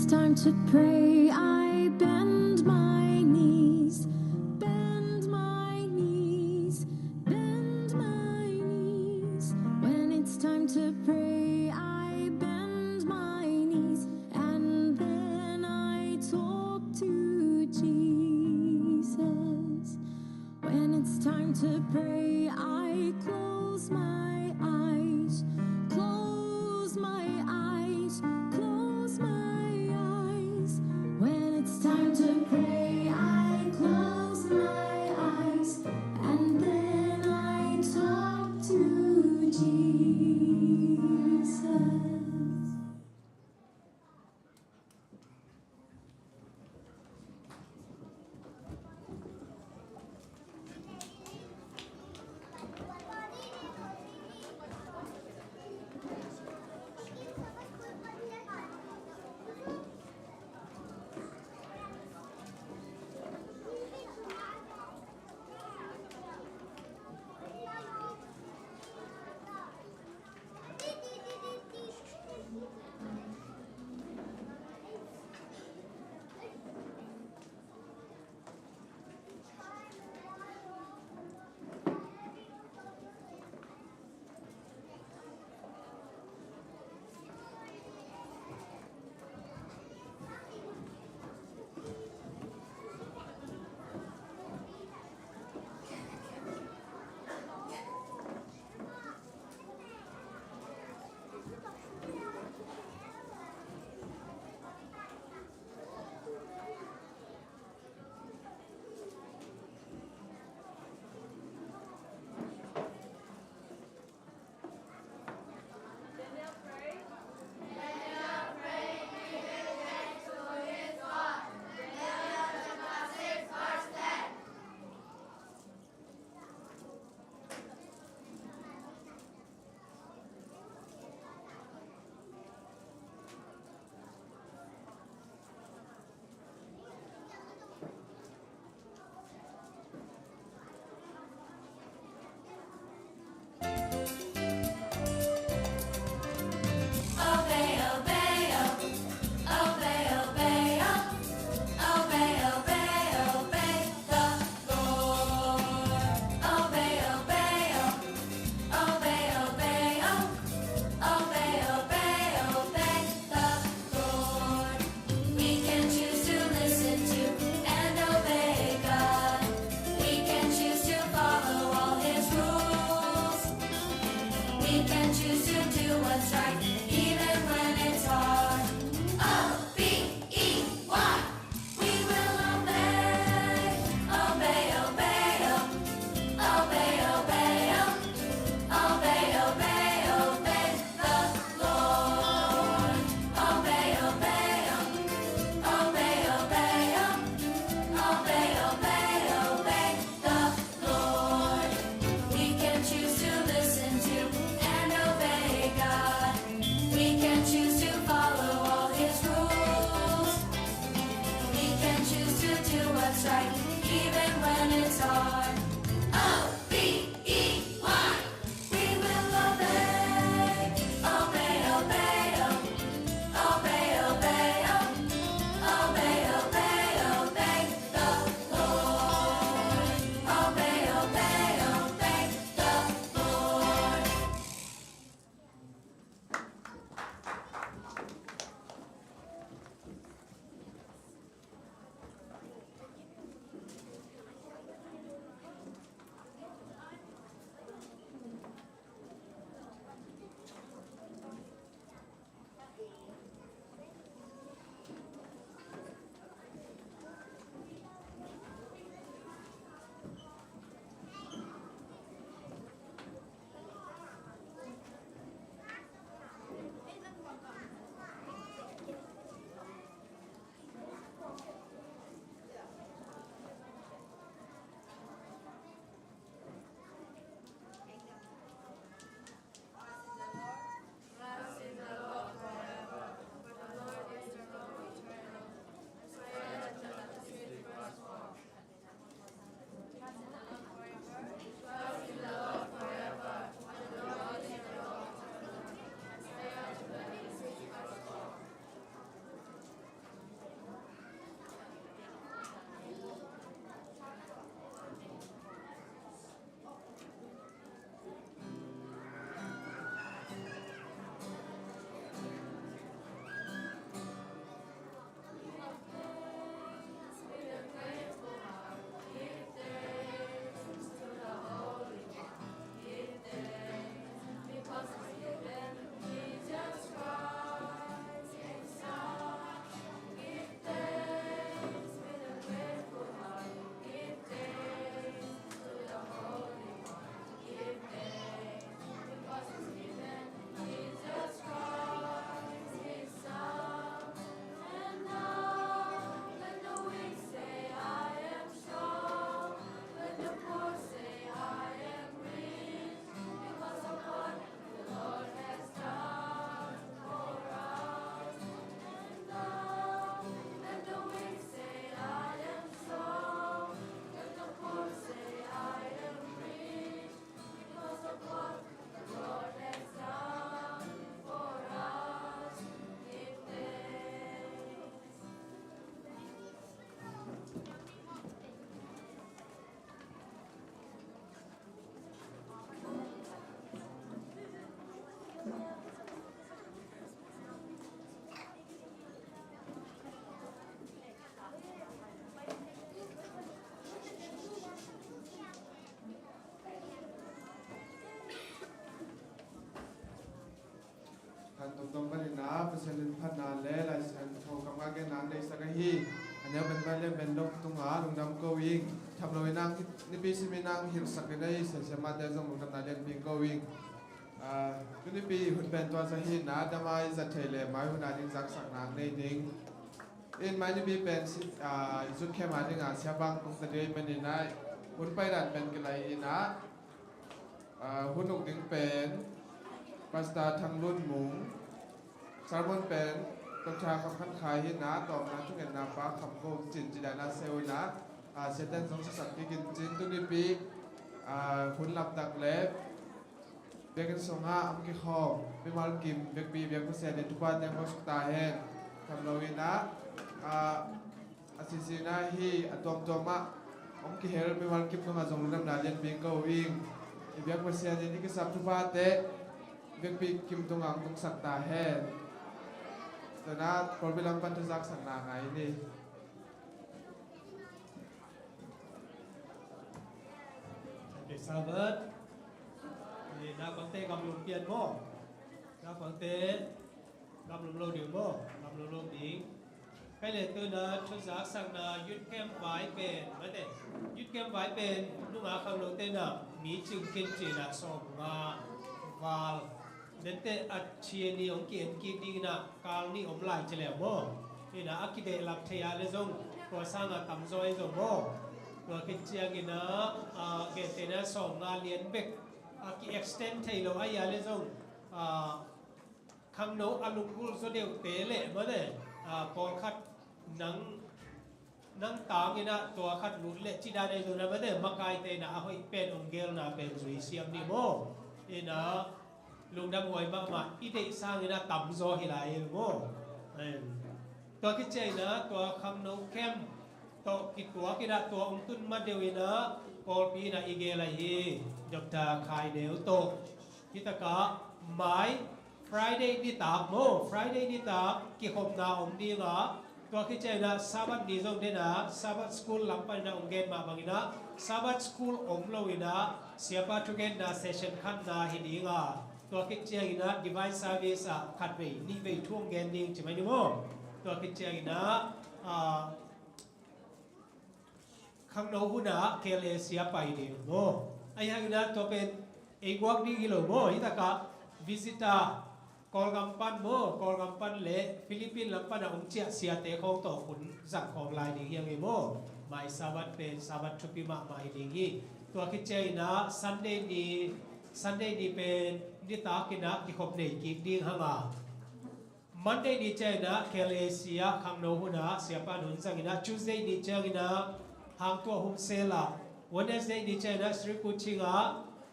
time to pray, I bend my knees, bend my knees, bend my knees. When it's time to pray, I bend my knees, and then I talk to Jesus. When it's time to pray, I close my eyes, close my eyes, close my eyes. When it's time to pray, I close my eyes, and then I talk to Jesus. ตรงๆกันนะเปอร์เซ็นต์พัฒนาแล้วลายเซ็นโทรกำกับนานได้สักทีอันนี้เป็นไปเล่นเป็นลงตรงหาลงดำก็วิ่งทำเราไปนั่งนี่ปีสิมีนั่งหินสักได้เสียมาแต่สมองกันนาเล่นวิ่งก็วิ่งคุณนี่ปีหุ่นเป็นตัวสหินนะจะมาจัดเทเลไม้หุ่นนาดิ้งสักนางในดิ้งอินไม้นี่ปีเป็นสุดแค่มาดิ้งเสียบังตรงตะเดียเป็นนี่นะหุ่นไปดันเป็นกันไรนะหุ่นหนุกดิ้งเป็นปาสตาทางรุ่นหมุงซาร์บอนเป็นต้นชาคำขันขายหินนะต่อมาทุกเงินนาฟ้าคำโกงจินจิดานาเซลนะเซตเตนสองสัตว์ที่กินจินตุนิปีหุ่นหลับดักเล็บเบกันสงะอัมกิคอเป็นมาลกิมเบกบีเบกเซนในทุกวันยังมาสุดตาเห็นทำเราวินะอาศิสินาฮีอัตอมตัวมะอัมกิเฮลเป็นมาลกิมก็มาส่งน้ำหนาเย็นบิงก็วิ่งเบกเซนนี่ก็สับทุกวันเตะเบกบีกิมตรงอังตรงสัตตาเห็นแต่นะพอไปลำปันทุสักสังนาไงนี่เด็กสาวเบิร์ดนี่นักบังเตะกำลังเปลี่ยนโม่นักบังเตะกำลังโลดิโม่กำลังโลดิงใครเลยตัวนั้นทุสักสังนายุดเข้มไว้เป็นไม่ได้ยุดเข้มไว้เป็นนุ่งอาคำโลเตน่ะมีจึงกินจีน่ะส่งมาวาลเดนเตอัดเชียนี่องค์เกียนกีดีน่ะกาลนี่อมไหลเฉลี่ยโม่นี่นะอักกิเดลับเทียเลซงตัวสร้างตำซอยซงโม่ตัวกิจเจียกินะเกตเตนะส่งงานเรียนเบกกิ extend ไทยเราไอ้ยาเลซงคำโนอลุกุลโซเดียวเตเล่มาเนี่ยพอคัดนังตามกินะตัวคัดลุเล่จิดาในตัวนั้นมาเนี่ยมักไอเตนะเอาให้เป็นองเกลนะเป็นสุริเซียมนี่โม่นี่นะลุงดำหวยมากมาอีเด็กสร้างกินะต่ำโซฮิลายโม่ตัวกิจเจนะตัวคำโนเข้มตัวกิตัวกินะตัวองตุนมาเดวินะพอปีนะอีเกลายจบตาขายเดียวโตกิตกะหมาย Friday นี่ตากโม่ Friday นี่ตากกิขมนาอมดีงะตัวกิจเจนะซาบัดนี่จงเดนะซาบัดสคูลลำไปนะองเกนมาบางนะซาบัดสคูลอมโลวินะเสียปาทุเกนนะเซสชั่นขันนาฮิดีงะตัวกิจเจนะ Divine Service ขัดไปนี่ไปท่วงเกนดิ้งใช่ไหมนี่โม่ตัวกิจเจนะข้างโน้นนะเคเลเซียไปเดียวโม่ไอ้ยังนะตัวเป็นเอกวักดีกิโลโม่ที่ตะกะวิสิตากอลกัมปันโม่กอลกัมปันเละฟิลิปปินส์ลำปันองเจียเสียเตะของต่อขุนสักของลายดียังไงโม่ไม่สาบัดเป็นสาบัดชุบิมาไม่ดีงี้ตัวคิดใจนะซันเดย์นี่เป็นนิตากินะที่ขบเนกิดิ้งห่างมันได้ดีใจนะเคเลเซียข้างโน้นนะเสียปานหุนสังนะทูสเดย์ดีใจนะหางตัวหุ่นเซล่าวันเดสเดย์ดีใจนะสตรีกุชิงะ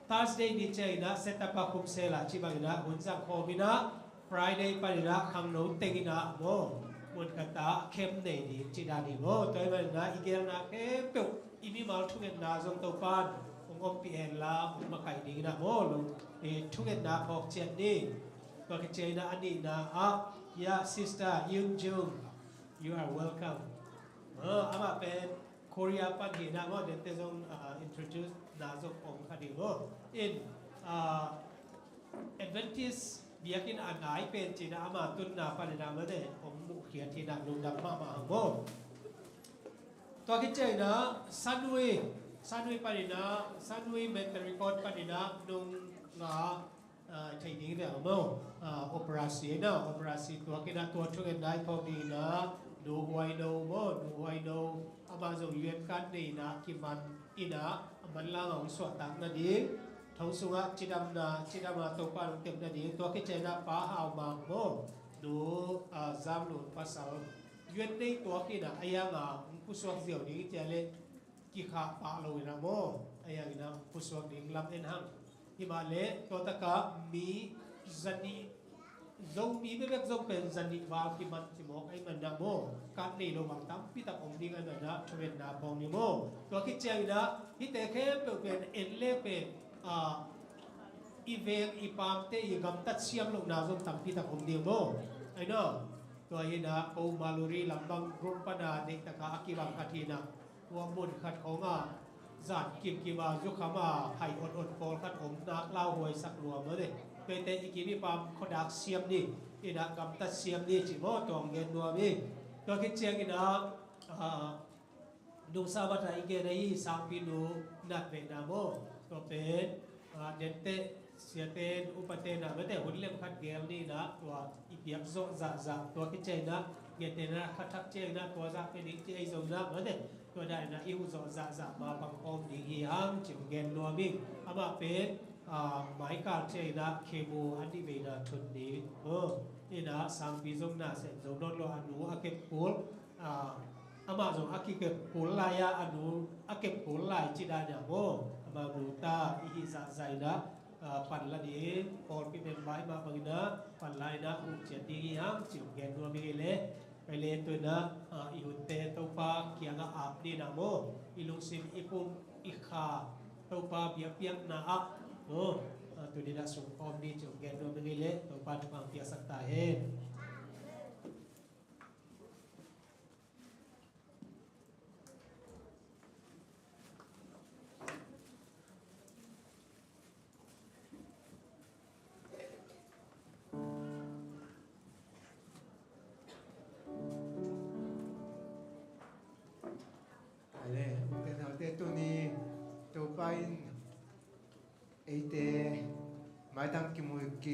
ทัสเดย์ดีใจนะเซตปะหุ่นเซล่าชิบังนะหุ่นสังโคมินะฟรายเดย์ปานินะข้างโน้นเต็งนะโมมุนกันตาเข้มเนดีจิดานีโมตัวมันนะอีเกลนะเข้มปุ๊บอีมีมาทุกเงินนะจงตัวปานองค์ปีเอ็นลาองค์มาไก่ดีนะโมลุทุกเงินนะพอกเจนนี่ตัวกิจนะอันนี้นะyeah sister Yoon Jung you are welcome อามาเป็นโคเรียปันหินะว่าเดี๋ยวจะต้อง introduce นาจกองคดีว่า in Adventist เบียกินอ่านไหนเป็นจีน่ามาตุนนาปันนาเมื่อเดผมมุขเขียนที่นักลุงดำมาหังโบตัวกิจนะซันวีปันนาซันวีเมนเตอร์รีคอร์ดปันนาลุงงาใช่ดีเนี่ยโม่operasiตัวกินตัวทุกอย่างได้พอดีนะดูไวโนโม่ดูไวโนอามาส่งยืนกันนี่นะกิมันอินะมันล่างของสวดตังนั่นเองท้องสุงะจิดำมาตัวปานเต็มนั่นเองตัวกิจนะป้าหาวมาโม่ดูจำหนุนภาษายืนได้ตัวกินะไอ้ยังผู้สวดเดียวนี้จะเล่นกิขาป้าลอยนะโม่ไอ้ยังนะผู้สวดดิ้งลำเอ็นหังที่มาเละตัวตะกะมีจันนี่จงมีไม่เล็กจงเป็นจันนี่วาลที่มันจิมอกไอ้มันนะโมการนี่เราบังตั้มพิตาองดีกันนะชเวนนาพองนี่โมตัวคิดเจนะที่แต่แค่เป็นเอ็นเล่เป็นอีเวงอีปามเตยกำตัดเสียมลงนาจงตั้มพิตาองดีโมไอ้เนาะตัวเห็นนะโอมาลูรีลำบังกรุงปนาเด็กตะกะอากิบังคดีนะตัวบุญขัดของจัดกิมกิมายุคขามาไผ่อดโกลขัดผมนักเล่าหวยสักรัวเมื่อเด็กเป็นเตอีกิมีปามขดักเสียมนี่ อินะกำตัดเสียมนี่จิโมตองเงินนัวมีตัวคิดเชียงอินะดูสาวัตไอเกเรย์สามปีนูนัดเวนาโมตัวเป็นเดนเตเสียเตนอุปเตนะไม่แต่หุ่นเล่มขัดเกลนี่นะตัวอีเปียกโซจะตัวคิดเจนะเงินเตนะขัดทักเจนะตัวจะเป็นอีกเจไอโซนะไม่แต่ตัวได้นะอิวโซจะมาบังคมดีฮีฮังจิวเงินนัวมิอามาเป็นหมายการเจนะเคมูอันที่เวนะชุดนี้นี่นะสามปีจงน่าเสร็จจงรถโลอนุอาเก็บปูลอามาจงอากิเก็บปูลลายอนุอาเก็บปูลลายจิดาเนี่ยโมอามาบูตาอิฮิซาไซนะปันละนี้พอพิเป็นใบมาบังนะปันลายนะอุจเจดีฮังจิวเงินนัวมิเลไปเล่นตัวนะอิหุเตตัวปาเกียงอาบดีนะโมอิลุสิมอิปุมอิขาตัวปาเบียเปียกนาอะตัวนี้นะส่งออมดีจิวเงินนัวมิเลตัวปาทุกางเปียสักตาเฮอะไรแต่เราแต่ตัวนี้ตัวไปไอเตไม่ตั้งกิมวยกิ